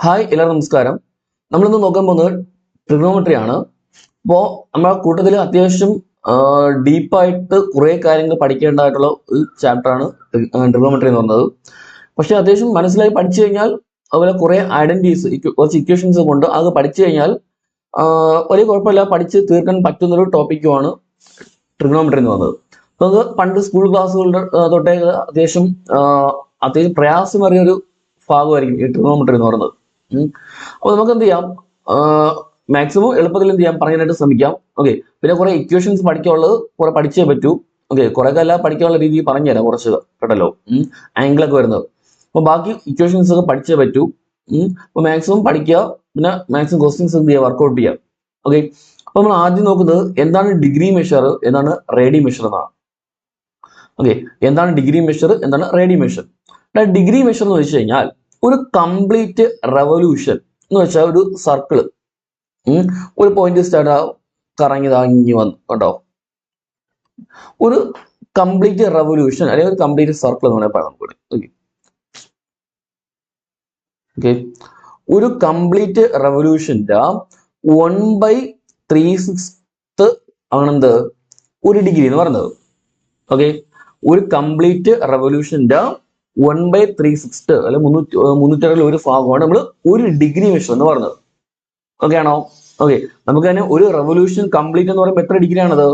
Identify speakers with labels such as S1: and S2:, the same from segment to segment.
S1: Hi എല്ലാവർക്കും നമസ്കാരം. നമ്മളിന്ന് നോക്കാൻ പോകുന്നത് ട്രിഗണോമെട്രി ആണ്. അപ്പോൾ നമ്മുടെ കൂട്ടത്തിൽ അത്യാവശ്യം ഡീപ്പായിട്ട് കുറേ കാര്യങ്ങൾ പഠിക്കേണ്ടതായിട്ടുള്ള ഒരു ചാപ്റ്ററാണ് ട്രിഗണോമെട്രി എന്ന് പറയുന്നത്. പക്ഷെ അത്യാവശ്യം മനസ്സിലായി പഠിച്ചു കഴിഞ്ഞാൽ അതുപോലെ കുറേ ഐഡന്റിറ്റീസ് കുറച്ച് ഇക്വേഷൻസ് കൊണ്ട് അത് പഠിച്ചു കഴിഞ്ഞാൽ വലിയ കുഴപ്പമില്ല, പഠിച്ച് തീർക്കാൻ പറ്റുന്നൊരു ടോപ്പിക്കുമാണ് ട്രിഗണോമെട്രി എന്ന് പറയുന്നത്. അപ്പോൾ അത് പണ്ട് സ്കൂൾ ക്ലാസ്സുകളുടെ തൊട്ടേ അത്യാവശ്യം പ്രയാസമേറിയൊരു ഭാഗമായിരിക്കും ഈ ട്രിഗണോമെട്രി എന്ന് പറയുന്നത്. അപ്പോൾ നമുക്ക് എന്ത് ചെയ്യാം, മാക്സിമം എളുപ്പത്തിൽ എന്ത് ചെയ്യാം പറയാനായിട്ട് ശ്രമിക്കാം. ഓക്കെ, പിന്നെ കുറെ ഇക്വേഷൻസ് പഠിക്കാനുള്ളത് കുറെ പഠിച്ചേ പറ്റൂ. ഓക്കെ, കുറെ എല്ലാം പഠിക്കാനുള്ള രീതി പറഞ്ഞുതരാം കുറച്ച് കേട്ടല്ലോ, ആംഗിളൊക്കെ വരുന്നത്. അപ്പോൾ ബാക്കി ഇക്വേഷൻസ് ഒക്കെ പഠിച്ചേ പറ്റൂ. അപ്പോൾ മാക്സിമം പഠിക്കുക, പിന്നെ മാക്സിമം ക്വസ്റ്റ്യൻസ് എന്ത് ചെയ്യുക, വർക്ക്ഔട്ട് ചെയ്യുക. ഓക്കെ, അപ്പൊ നമ്മൾ ആദ്യം നോക്കുന്നത് എന്താണ് ഡിഗ്രി മെഷർ, എന്താണ് റേഡി മെഷർ എന്നാണ്. ഓക്കെ, എന്താണ് ഡിഗ്രി മെഷർ, എന്താണ് റേഡി മെഷർ. ഡിഗ്രി മെഷർ എന്ന് വെച്ച് കഴിഞ്ഞാൽ ഒരു കംപ്ലീറ്റ് റെവല്യൂഷൻ എന്ന് വെച്ചാൽ ഒരു സർക്കിള് ഒരു പോയിന്റ് സ്റ്റാർട്ട് കറങ്ങി വന്നു കേട്ടോ, ഒരു കംപ്ലീറ്റ് റെവല്യൂഷൻ അല്ലെങ്കിൽ ഒരു കംപ്ലീറ്റ് സർക്കിൾ എന്ന് വേണമെങ്കിൽ പറയാം നമുക്ക്. ഓക്കെ, ഒരു കംപ്ലീറ്റ് റെവല്യൂഷന്റെ 1/3/6 ആണെന്ത് ഒരു ഡിഗ്രി എന്ന് പറയുന്നത്. ഓക്കെ, ഒരു കംപ്ലീറ്റ് റെവല്യൂഷന്റെ 1/3/6 അല്ലെ 360 ഒരു ഭാഗമാണ് നമ്മൾ ഒരു ഡിഗ്രി മെഷർ എന്ന് പറയുന്നത്. ഓക്കെ ആണോ? ഓക്കെ, നമുക്ക് തന്നെ ഒരു റെവല്യൂഷൻ കംപ്ലീറ്റ് എന്ന് പറയുമ്പോൾ എത്ര ഡിഗ്രി ആണത്?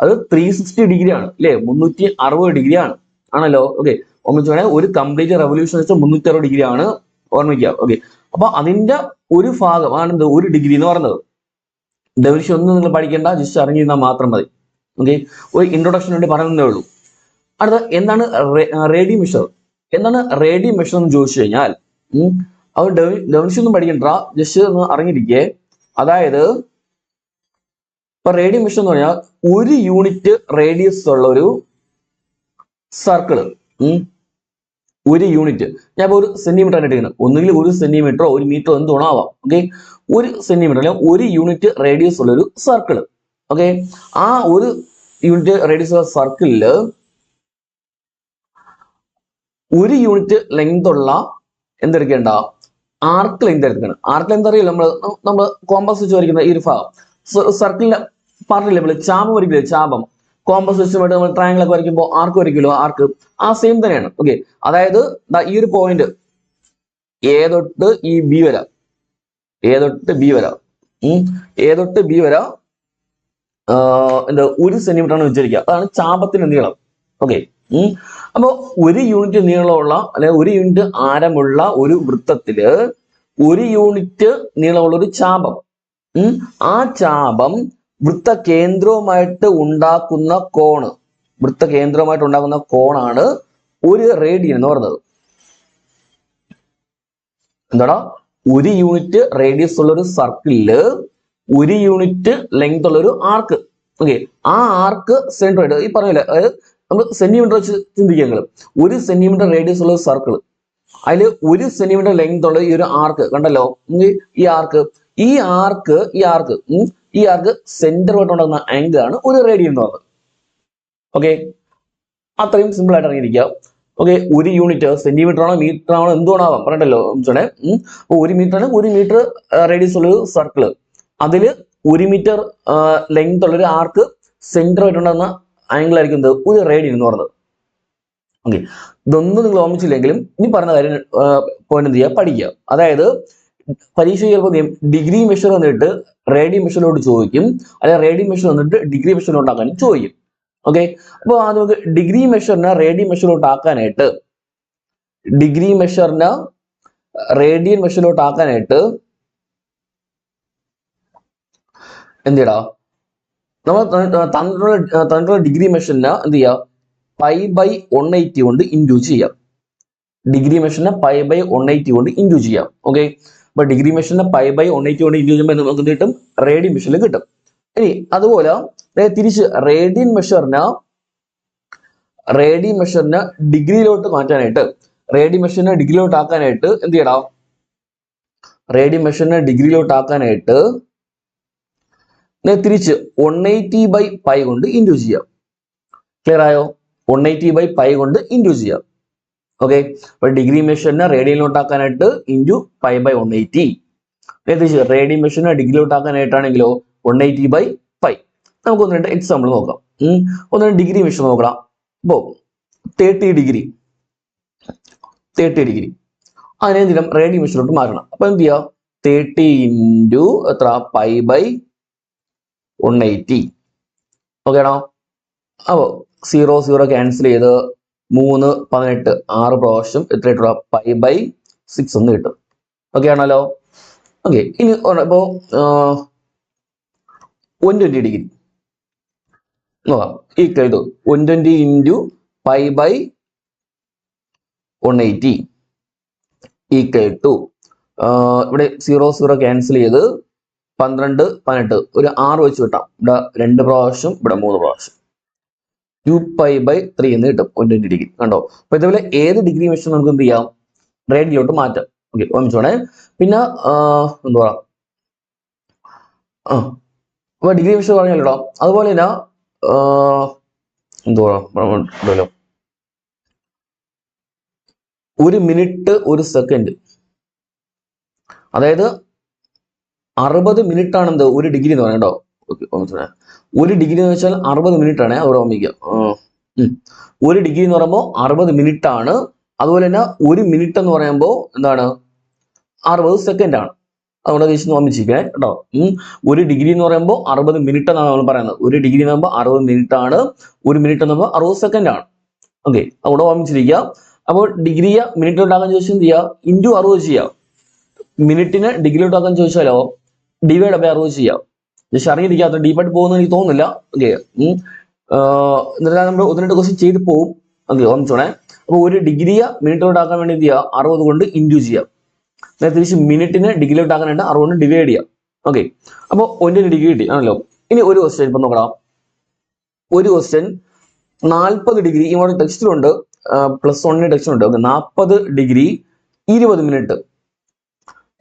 S1: അത് 360 ഡിഗ്രി ആണ് അല്ലെ, 360 ഡിഗ്രി ആണ് ആണല്ലോ. ഓക്കെ, ഓർമ്മിച്ചു വേണേ, ഒരു കംപ്ലീറ്റ് റെവല്യൂഷൻ വെച്ചാൽ 360 ഡിഗ്രി ആണ്, ഓർമ്മിക്കുക. ഓക്കെ, അപ്പൊ അതിന്റെ ഒരു ഭാഗമാണ് എന്ത് ഒരു ഡിഗ്രി എന്ന് പറയുന്നത്. ഡെഫിനിഷൻ ഒന്നും നിങ്ങൾ പഠിക്കേണ്ട, ജസ്റ്റ് അറിഞ്ഞിരുന്നാൽ മാത്രം മതി. ഓക്കെ, ഒരു ഇൻട്രൊഡക്ഷൻ വേണ്ടി പറയുന്നതേ ഉള്ളൂ. അടുത്ത എന്താണ് റേഡി മെഷർ. എന്താണ് റേഡി മെഷർ എന്ന് ചോദിച്ചു കഴിഞ്ഞാൽ അവർ ഡെഫിനിഷൻ ഒന്നും പഠിക്കണ്ട, ജസ്റ്റ് ഒന്ന് അറിഞ്ഞിരിക്കേ. അതായത് ഇപ്പൊ റേഡി മെഷർ എന്ന് പറഞ്ഞാൽ ഒരു യൂണിറ്റ് റേഡിയസ് ഉള്ള ഒരു സർക്കിള്. ഒരു യൂണിറ്റ്, ഞാൻ ഇപ്പൊ ഒരു സെന്റിമീറ്റർ ആണ് എടുക്കുന്നത്, ഒന്നുകിൽ 1 സെന്റിമീറ്ററോ 1 മീറ്ററോ എന്തുണോ ആവാം. ഓക്കെ, 1 സെന്റിമീറ്റർ അല്ലെങ്കിൽ 1 യൂണിറ്റ് റേഡിയസ് ഉള്ള ഒരു സർക്കിള്. ഓക്കെ, ആ 1 യൂണിറ്റ് റേഡിയസ് ഉള്ള സർക്കിളില് 1 യൂണിറ്റ് ലെങ്ത് ഉള്ള എന്തെടുക്കേണ്ട ആർക്ക് ലെങ്ത് എടുക്കണം. ആർക്ക് ലെങ്ത് അറിയില്ല, നമ്മൾ കോമ്പസ് വെച്ച് വരയ്ക്കുന്ന ഈ ഒരു ഭാഗം സർക്കിളിന്റെ പറഞ്ഞില്ലേ നമ്മൾ ചാപം വരയ്ക്കില്ലേ, ചാപം കോമ്പസ് വെച്ചുമായിട്ട് നമ്മൾ ട്രയാങ്കിൾ ഒക്കെ വരയ്ക്കുമ്പോൾ ആർക്ക് വരയ്ക്കുമല്ലോ, ആർക്ക് ആ സെയിം തന്നെയാണ്. ഓക്കെ, അതായത് ഈ ഒരു പോയിന്റ് എ തൊട്ട് ഈ ബി വര, എ തൊട്ട് ബി വര, എ തൊട്ട് ബി വര എന്താ 1 സെന്റിമീറ്റർ ആണ് വെച്ചിരിക്കുക, അതാണ് ചാപത്തിന്റെ നീളം. ഓക്കെ, അപ്പോ 1 യൂണിറ്റ് നീളമുള്ള അല്ലെങ്കിൽ 1 യൂണിറ്റ് ആരമുള്ള ഒരു വൃത്തത്തില് 1 യൂണിറ്റ് നീളമുള്ള ഒരു ചാപം, ആ ചാപം വൃത്ത കേന്ദ്രവുമായിട്ട് ഉണ്ടാക്കുന്ന കോണ്, വൃത്ത കേന്ദ്രവുമായിട്ട് ഉണ്ടാക്കുന്ന കോണാണ് ഒരു റേഡിയൻ എന്ന് പറയുന്നത്. എന്താടാ, 1 യൂണിറ്റ് റേഡിയസ് ഉള്ള ഒരു സർക്കിളില് 1 യൂണിറ്റ് ലെങ്ത് ഉള്ള ഒരു ആർക്ക്. ഓക്കെ, ആ ആർക്ക് സെന്റർ ആയിട്ട് ഈ പറഞ്ഞില്ല, അതായത് നമ്മൾ സെന്റിമീറ്റർ വെച്ച് ചിന്തിക്കുക. 1 സെന്റിമീറ്റർ റേഡിയസ് ഉള്ള സർക്കിൾ, അതിൽ 1 സെന്റിമീറ്റർ ലെങ്ത് ഉള്ള ഈ ഒരു ആർക്ക് കണ്ടല്ലോ, ഈ ആർക്ക് സെന്ററുമായിട്ട് ഉണ്ടാകുന്ന ആംഗിൾ ആണ് ഒരു റേഡിയൻ എന്ന് പറയുന്നത്. ഓക്കെ, അത്രയും സിമ്പിൾ ആയിട്ട് അറിഞ്ഞിരിക്കുക. ഓക്കെ, 1 യൂണിറ്റ് സെന്റിമീറ്റർ ആണോ മീറ്റർ ആണോ എന്തുകൊണ്ടാവാം പറഞ്ഞല്ലോ. 1 മീറ്റർ ആണ്, 1 മീറ്റർ റേഡിയസ് ഉള്ള ഒരു സർക്കിള്, അതില് 1 മീറ്റർ ലെങ്ത് ഉള്ള ഒരു ആർക്ക് സെന്ററുമായിട്ട് ഉണ്ടാകുന്ന ആംഗിൾ ആയിരിക്കും ഒരു റേഡിയൻ എന്ന് പറയുന്നത്. ഓക്കെ, ഇതൊന്നും നിങ്ങൾ ഓർമ്മിച്ചില്ലെങ്കിലും ഇനി പറഞ്ഞ കാര്യം പോയിന്റ് എന്ത് ചെയ്യുക, പഠിക്കുക. അതായത് പരീക്ഷ ചിലപ്പോൾ ഡിഗ്രി മെഷർ വന്നിട്ട് റേഡി മെഷറിലോട്ട് ചോദിക്കും, അല്ലെങ്കിൽ റേഡി മെഷർ വന്നിട്ട് ഡിഗ്രി മെഷറിലോട്ട് ആക്കാനും ചോദിക്കും. ഓക്കെ, അപ്പൊ നമുക്ക് ഡിഗ്രി മെഷറിനെ റേഡി മെഷറിലോട്ട് ആക്കാനായിട്ട്, ഡിഗ്രി മെഷറിനെ റേഡിയൻ മെഷറിലോട്ട് ആക്കാനായിട്ട് എന്തിടാ, നമ്മൾ തന്നിട്ടുള്ള ഡിഗ്രി മെഷറിനെ എന്ത് ചെയ്യുക, π/180 കൊണ്ട് ഇൻഡ്യൂ ചെയ്യാം. ഡിഗ്രി മെഷറിനെ π/180 കൊണ്ട് ഇൻഡ്യൂ ചെയ്യാം. ഓക്കെ, അപ്പൊ ഡിഗ്രി മെഷറിനെ π/180 കൊണ്ട് ഇൻഡ്യൂ ചെയ്യുമ്പോൾ നമുക്ക് എന്ത് കിട്ടും, റേഡിയൻ മെഷറിൽ കിട്ടും. ഇനി അതുപോലെ തിരിച്ച് റേഡിയൻ മെഷറിനെ ഡിഗ്രിയിലോട്ട് മാറ്റാനായിട്ട്, റേഡിയൻ മെഷറിനെ ഡിഗ്രിയിലോട്ട് ആക്കാനായിട്ട് എന്ത് ചെയ്യണം, റേഡിയൻ മെഷറിനെ ഡിഗ്രിയിലോട്ട് ആക്കാനായിട്ട് തിരിച്ച് 180/π കൊണ്ട് ഇൻഡ്യൂ ചെയ്യാം. ക്ലിയർ ആയോ? 180/π കൊണ്ട് ഇൻഡ്യൂ ചെയ്യാം. ഓക്കെ, അപ്പൊ ഡിഗ്രി മെഷറിനെ റേഡിയനിലോട്ടാക്കാനായിട്ട് ഇൻറ്റു പൈ ബൈ 180. റേഡിയൻ മെഷറിനെ ഡിഗ്രിയിലോട്ടാക്കാനായിട്ടാണെങ്കിലോ 180/π. നമുക്ക് ഒന്ന് രണ്ട് എക്സാമ്പിൾ നോക്കാം. ഒന്ന് രണ്ട് ഡിഗ്രി മെഷർ നോക്കാം. ഇപ്പോ 30 ഡിഗ്രി അതിനെ എന്തിനും റേഡിയൻ മെഷറിലോട്ട് മാറ്റണം. അപ്പൊ എന്ത് ചെയ്യാം, 30 ഇൻറ്റു എത്ര പൈ ബൈ 180. ഓക്കെ ആണോ? അപ്പോ 0 ക്യാൻസൽ ചെയ്ത് 3 18 6 പ്രാവശ്യം എത്ര കിട്ടുക, പൈ ബൈ 6 എന്ന് കിട്ടും. ഓക്കെ ആണല്ലോ? ഓക്കെ, ഇനി ഇപ്പോ 120 ഡിഗ്രി നോക്കാം. Equal to 120 into pi by 180 equal to ഇവിടെ 0 ക്യാൻസൽ ചെയ്ത് 12 18 ഒരു 6 വെച്ച് കിട്ടാം. ഇവിടെ 2 പ്രാവശ്യം, ഇവിടെ 3 പ്രാവശ്യം, 2π/3 എന്ന് കിട്ടും 120 ഡിഗ്രി. കണ്ടോ? അപ്പൊ ഇതേപോലെ ഏത് ഡിഗ്രി മെഷർ നമുക്ക് എന്ത് ചെയ്യാം, റേഡിയനിലോട്ട് മാറ്റാം. ഓക്കെ, ഓർമ്മിച്ചോണേ. പിന്നെ എന്തുവാ അപ്പൊ ഡിഗ്രി മെഷർ പറഞ്ഞല്ലോ. അതുപോലെ തന്നെ എന്തുവാ 1 മിനിറ്റ് 1 സെക്കൻഡ്, അതായത് 60 മിനിറ്റ് ആണ് എന്ത് 1 ഡിഗ്രി എന്ന് പറയുന്നത്. കേട്ടോ? ഓക്കെ, 1 ഡിഗ്രി എന്ന് വെച്ചാൽ 60 മിനിറ്റ് ആണ്. അവിടെ ഓർമ്മിക്കുക. 1 ഡിഗ്രി എന്ന് പറയുമ്പോൾ 60 മിനിറ്റ് ആണ്. അതുപോലെ തന്നെ 1 മിനിറ്റ് എന്ന് പറയുമ്പോൾ എന്താണ്, 60 സെക്കൻഡ് ആണ്. അതുകൊണ്ട് തിരിച്ച് ഓർമ്മിച്ചിരിക്കണേ കേട്ടോ. 1 ഡിഗ്രി എന്ന് പറയുമ്പോൾ 60 മിനിറ്റ് എന്നാണ് നമ്മൾ പറയുന്നത്. 1 ഡിഗ്രി എന്ന് പറയുമ്പോൾ 60 മിനിറ്റ് ആണ്. 1 മിനിറ്റ് എന്ന് പറയുമ്പോൾ 60 സെക്കൻഡ് ആണ്. ഓക്കെ, അവിടെ ഓർമ്മിച്ചിരിക്കുക. അപ്പോൾ ഡിഗ്രിയെ മിനിറ്റിലോട്ടാക്കാൻ ചോദിച്ചാൽ എന്ത് ചെയ്യുക, ഇൻറ്റു 60 ചെയ്യാം. മിനിറ്റിന് ഡിഗ്രിയിലോട്ടാക്കാൻ ചോദിച്ചാലോ ഡിവൈഡ് ബൈ 60 ചെയ്യാം. ജസ്റ്റ് അറിഞ്ഞിരിക്കാത്ത ഡീപ്പായിട്ട് പോകുന്ന എനിക്ക് തോന്നുന്നില്ല. ഓക്കെ, എന്നിട്ട് നമ്മൾ 1-2 ക്വസ്റ്റ്യൻ ചെയ്ത് പോകും. ഓക്കെ, ഓർമ്മിച്ചോണേ. അപ്പോൾ 1 ഡിഗ്രിയെ മിനിറ്റിലോട്ടാക്കാൻ വേണ്ടി എന്ത് ചെയ്യുക, 60 കൊണ്ട് ഇൻറ്റു ചെയ്യാം. നേരെ തിരിച്ച് മിനിറ്റിന് ഡിഗ്രിയിലോട്ടാക്കാനായിട്ട് 60 കൊണ്ട് ഡിവൈഡ് ചെയ്യാം. ഓക്കെ, അപ്പോൾ 1 ഡിഗ്രി കിട്ടി ആണല്ലോ. ഇനി ഒരു ക്വസ്റ്റ്യൻ ഇപ്പം നോക്കണം. ഒരു ക്വസ്റ്റ്യൻ 40 ഡിഗ്രി ഇവിടെ ടെക്സ്റ്റിലുണ്ട്, +1 ടെക്സ്റ്റിലുണ്ട്. ഓക്കെ, 40 ഡിഗ്രി 20 മിനിറ്റ്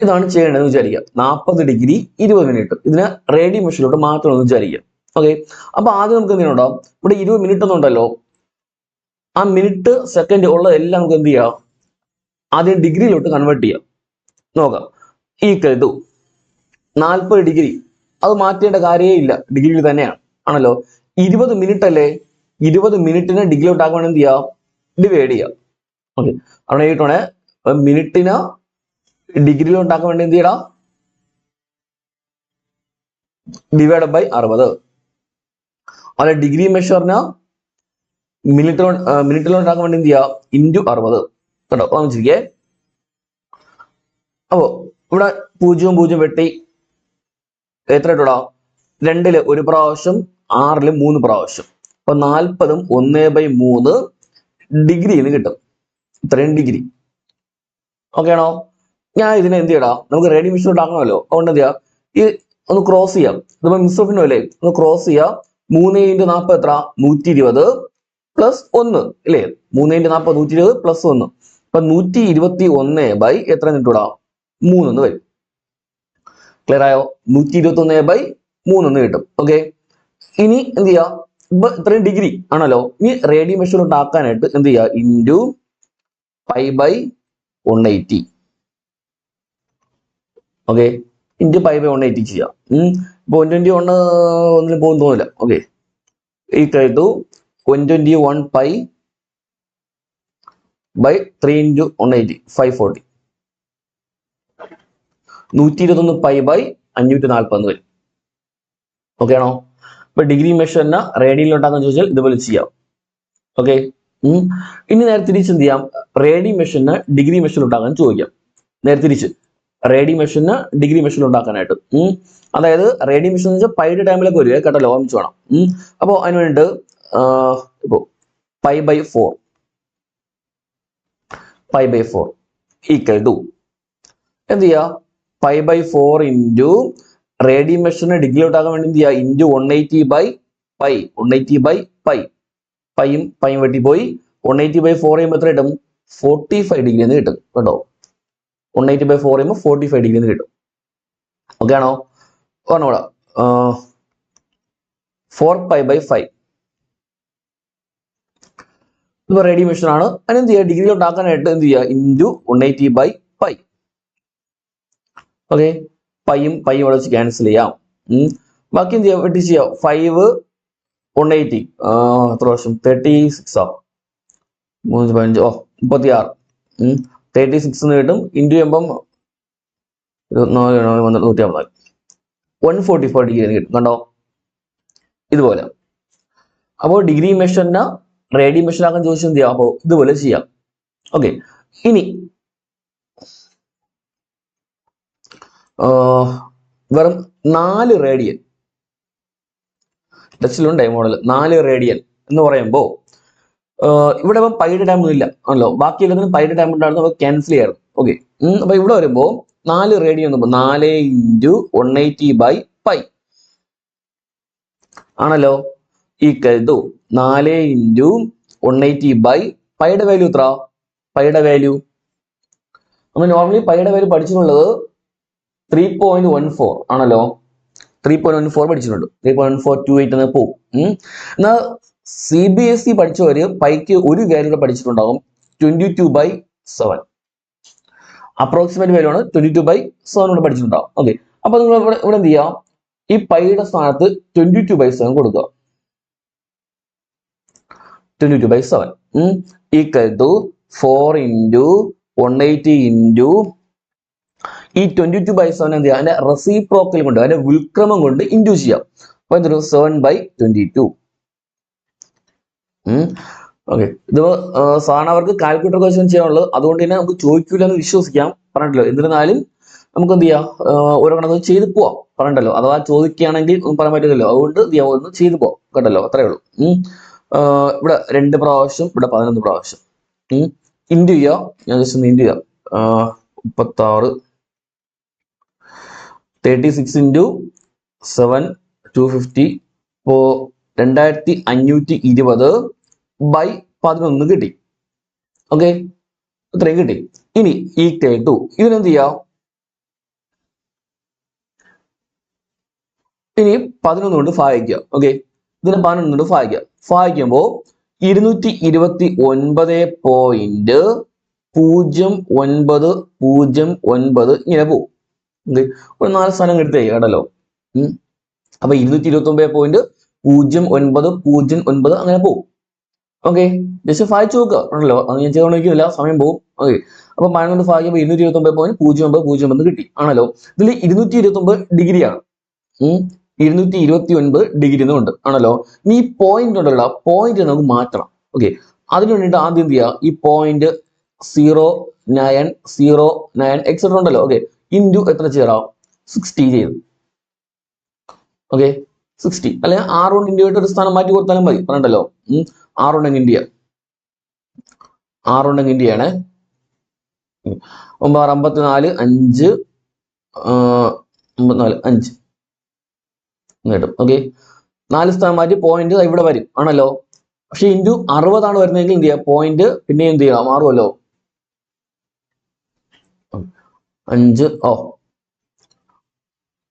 S1: ഇതാണ് ചെയ്യേണ്ടതെന്ന് വിചാരിക്കുക. 40 ഡിഗ്രി 20 മിനിറ്റ് ഇതിനെ റേഡിയൻ മെഷറിലോട്ട് മാറ്റണമെന്ന് വിചാരിക്കുക. ഓക്കെ, അപ്പൊ ആദ്യം നമുക്ക് എന്ത് ചെയ്യണം, ഇവിടെ 20 മിനിറ്റ് ഒന്നുണ്ടല്ലോ, ആ മിനിറ്റ് സെക്കൻഡ് ഉള്ള എല്ലാം നമുക്ക് എന്ത് ചെയ്യാം, ആദ്യം ഡിഗ്രിയിലോട്ട് കൺവേർട്ട് ചെയ്യാം. നോക്കാം. ഈക്വൽ ടു 40 ഡിഗ്രി, അത് മാറ്റേണ്ട കാര്യമേ ഇല്ല, ഡിഗ്രിയിൽ തന്നെയാണ് ആണല്ലോ. 20 മിനിറ്റ് അല്ലേ, 20 മിനിറ്റിനെ ഡിഗ്രിയിലോട്ടാക്കാൻ വേണ്ടി എന്ത് ചെയ്യാം, ഡിവൈഡ് ചെയ്യാം. ഓക്കെ, അവിടെ എഴുതിട്ടോണേ, മിനിറ്റിന് ഡിഗ്രിയിലോട്ടാക്കാൻ വേണ്ടി എന്ത് ചെയ്യണം, ഡിവൈഡ് ബൈ 60. അല്ലെ ഡിഗ്രി മെഷറിന് മിനിറ്റിലോട്ടാക്കാൻ വേണ്ടി എന്ത് ചെയ്യാം, ഇൻറ്റു 60. കേട്ടോ, വാങ്ങിച്ചിരിക്കേ. അപ്പോ ഇവിടെ 0 0 വെട്ടി എത്ര ഇട്ടൂടാ, 2-ല് 1 പ്രാവശ്യം, 6-ല് 3 പ്രാവശ്യം. അപ്പൊ 40ഉം 1/3 ഡിഗ്രി എന്ന് കിട്ടും. ഇത്രയും ഡിഗ്രി. ഓക്കെ ആണോ? ഞാൻ ഇതിനെ എന്ത് ചെയ്യടാ, നമുക്ക് റേഡിയൻ മെഷറിലോട്ട് ആക്കണമല്ലോ. അതുകൊണ്ട് എന്ത് ചെയ്യാം, ഈ ഒന്ന് ക്രോസ് ചെയ്യാം. ഇതിപ്പോ മിസ്സോഫിനോ അല്ലേ, ഒന്ന് ക്രോസ് ചെയ്യാം. 3 × 40 എത്ര, 120 + 1 അല്ലേ, 3 × 40 120 + 1. അപ്പൊ 121 എത്ര കിട്ടൂടാ, 3 എന്ന് വരും. ക്ലിയർ ആയോ? 121/3 എന്ന് കിട്ടും. ഓക്കെ, ഇനി എന്ത് ചെയ്യാ, ഇപ്പൊ ഇത്രയും ഡിഗ്രി ആണല്ലോ. ഇനി റേഡിയൻ മെഷറിലോട്ട് ആക്കാനായിട്ട് എന്ത് ചെയ്യാ, ഇൻറ്റു π/180. ഓക്കെ, ഇൻറ്റു π/180 ചെയ്യാം. ഇപ്പൊ 121 ഒന്നിനും പോകും തോന്നില്ല. Okay, equal to 121π/3 × 180 540. 121π/540 വരും. ഓക്കെ ആണോ? ഇപ്പൊ ഡിഗ്രി മെഷറിന് റേഡിയനിലോട്ടാക്കാൻ ചോദിച്ചാൽ ഇതുപോലെ ചെയ്യാം. ഓക്കെ, ഇനി നേരെ തിരിച്ച് എന്ത് ചെയ്യാം, റേഡിയൻ മെഷറിന് ഡിഗ്രി മെഷറിലോട്ടാക്കാൻ ചോദിക്കാം. നേരെ തിരിച്ച് റേഡിയൻ മെഷറിന് ഡിഗ്രി മെഷറിലോട്ടാക്കാനായിട്ട്. അതായത് റേഡിയൻ മെഷർ എന്ന് വെച്ചാൽ പൈയുടെ ടൈമിലൊക്കെ വരും കേട്ടല്ലോ, ഓർമ്മിച്ച് വേണം. അപ്പോൾ അതിന് വേണ്ടിയിട്ട് ഇപ്പോ π/4 ഈക്വൽ ടു എന്ത് ചെയ്യാ, π/4 ഇൻറ്റു റേഡിയൻ മെഷറിനെ ഡിഗ്രിയിലോട്ടാക്കാൻ വേണ്ടി എന്ത് ചെയ്യാ, ഇൻറ്റു 180/π. 180/π, പൈയും പൈയും വെട്ടിപ്പോയി. 180/4 ചെയ്യുമ്പോൾ എത്ര കിട്ടും, 45 ഡിഗ്രി എന്ന് കിട്ടും. കേട്ടോ, 180/4 ചെയ്യുമ്പോൾ 45 ഡിഗ്രി എന്ന് കിട്ടും. ഓക്കെ ആണോ? പറഞ്ഞോടാ, 4π/5 ഇതിപ്പോൾ റേഡിയോ മെഷർ ആണ്. അതിനെന്ത് ചെയ്യുക, ഡിഗ്രിയിലോട്ടാക്കാനായിട്ട് എന്ത് ചെയ്യുക, ഇൻറ്റു 180/π. ഓക്കെ, പൈയും ഇവിടെ വെച്ച് ക്യാൻസൽ ചെയ്യാം. ബാക്കി എന്ത് ചെയ്യാം, വെട്ടി ചെയ്യാം. 5 180 എത്ര വർഷം, 36 3 15 36 36 എന്ന് കിട്ടും. ഇൻറ്റു ചെയ്യുമ്പം 24 154 144 ഡിഗ്രി എന്ന് കിട്ടും. കണ്ടോ ഇതുപോലെ. അപ്പോൾ ഡിഗ്രി മെഷറിനെ റേഡിയൻ മെഷറാക്കാൻ ചോദിച്ചാൽ എന്ത് ചെയ്യാം, അപ്പോൾ ഇതുപോലെ ചെയ്യാം. ഓക്കെ, ഇനി വെറും 4 റേഡിയൻ ടെസ്റ്റിലുണ്ട് മോഡൽ. 4 റേഡിയൻ എന്ന് പറയുമ്പോൾ ഇവിടെ ഇപ്പം പൈയുടെ ടൈം ഒന്നും ഇല്ല ആണല്ലോ, ബാക്കി എല്ലാത്തിനും പൈയുടെ ടൈം ഉണ്ടായിരുന്നു, നമുക്ക് ക്യാൻസൽ ചെയ്യായിരുന്നു. ഓക്കെ, അപ്പൊ ഇവിടെ വരുമ്പോൾ 4 റേഡിയൻ 4 × 180/π ആണല്ലോ, ഈക്വൽ ടു 4 × 180/πയുടെ വാല്യൂ എത്ര, പൈയുടെ വാല്യൂ നമ്മൾ നോർമലി പൈയുടെ വാല്യൂ പഠിച്ചിട്ടുള്ളത് 3.14 ആണല്ലോ. 3.14 പഠിച്ചിട്ടുണ്ട്. 3.428 എന്ന് പോവും. എന്നാൽ CBSE പഠിച്ചവര് പൈക്ക് ഒരു വാല്യൂ പഠിച്ചിട്ടുണ്ടാകും, 22/7. അപ്രോക്സിമേറ്റ് വാല്യൂ ആണ് 22/7 കൂടെ പഠിച്ചിട്ടുണ്ടാകും. ഓക്കെ, അപ്പൊ നിങ്ങൾ ഇവിടെ എന്ത് ചെയ്യാം, ഈ പൈയുടെ സ്ഥാനത്ത് 22/7 കൊടുക്കുക. 22/7 ഈക്വൽ ടു 4 × 180 × ഈ 22/7 എന്ത് ചെയ്യാം, അതിന്റെ റെസിപ്രോക്കൽ കൊണ്ട്, അതിന്റെ വിൽക്രമം കൊണ്ട് ഇൻഡ്യൂസ് ചെയ്യാം. അപ്പൊ എന്തൊരു 7/22. ഓക്കെ, ഇത് സാധാരണ അവർക്ക് കാൽക്കുലേറ്റർ ക്വസ്റ്റ്യൻ ചെയ്യാനുള്ളത്, അതുകൊണ്ട് തന്നെ നമുക്ക് ചോദിക്കൂല എന്ന് വിശ്വസിക്കാം, പറഞ്ഞിട്ടല്ലോ. എന്നിരുന്നാലും നമുക്ക് എന്ത് ചെയ്യാം, ഓരോ കണക്ക് ചെയ്ത് പോവാം, പറഞ്ഞിട്ടല്ലോ. അഥവാ ചോദിക്കുകയാണെങ്കിൽ ഒന്നും പറയാൻ പറ്റില്ലല്ലോ, അതുകൊണ്ട് എന്ത് ചെയ്യാം, ഒന്ന് ചെയ്ത് പോവാം, കേട്ടല്ലോ, അത്രേ ഉള്ളൂ. ഇവിടെ 2 പ്രാവശ്യം, ഇവിടെ 11 പ്രാവശ്യം ഇൻഡു ചെയ്യാം. ഞാൻ ജസ്റ്റ് ഒന്ന് ഇൻഡു ചെയ്യാം. 36 36 × 7 250. ഇപ്പോ 2520/11 കിട്ടി. ഓക്കെ, ഇത്രയും കിട്ടി. ഇനി ഈക്വൽ ടു ഇതിനെന്ത് ചെയ്യാം, ഇനി 11 കൊണ്ട് ഭാഗിക്കുക. ഓക്കെ, ഇതിനെ 11 കൊണ്ട് ഭാഗിക്കുക. ഭാഗിക്കുമ്പോൾ 229.0909 ഇങ്ങനെ പോകും. ഒരു 4 സ്ഥാനം എടുത്തേ കേട്ടല്ലോ. അപ്പൊ 229.0909 അങ്ങനെ പോകും. ഓക്കെ, ജസ്റ്റ് ഭാഗിച്ചു നോക്കുക, ആണല്ലോ. അത് ഞാൻ ചെയ്തോണ്ടിരിക്കുന്നില്ല, സമയം പോകും. ഓക്കെ, അപ്പൊ 11 കൊണ്ട് ഭാഗിക്കുമ്പോൾ 229.0909 കിട്ടി, ആണല്ലോ. ഇതിൽ 229 ഡിഗ്രിയാണ്, 229 ഡിഗ്രി എന്നുണ്ട്, ആണല്ലോ. ഇനി ഈ പോയിന്റ് ഉണ്ടല്ലോ, പോയിന്റ് നമുക്ക് മാറ്റണം. ഓക്കെ, അതിന് വേണ്ടിയിട്ട് ആദ്യം എന്ത് ചെയ്യുക, ഈ പോയിന്റ് 0.909 എക്സെട്ര ഉണ്ടല്ലോ. ഓക്കെ, ഇൻറ്റു എത്ര ചെയ്യാം, 60 ചെയ്തു. ഓക്കെ, 60 അല്ലെങ്കിൽ 6 കൊണ്ട് ഇന്ത്യ ആയിട്ട് ഒരു സ്ഥാനം മാറ്റി കൊടുത്താലും മതി, പറഞ്ഞിട്ടല്ലോ. 6 ഉണ്ടെങ്കിൽ ഇന്ത്യ, 6 ഉണ്ടെങ്കിൽ ഇന്ത്യയാണ്. 9 54 5 54 5 കിട്ടും. ഓക്കെ, 4 സ്ഥാനം മാറ്റി പോയിന്റ് ഇവിടെ വരും, ആണല്ലോ. പക്ഷെ ഇൻറ്റു 60 വരുന്നതെങ്കിൽ എന്ത് ചെയ്യുക, പോയിന്റ് പിന്നെ എന്ത് ചെയ്യാം, മാറുമല്ലോ. 5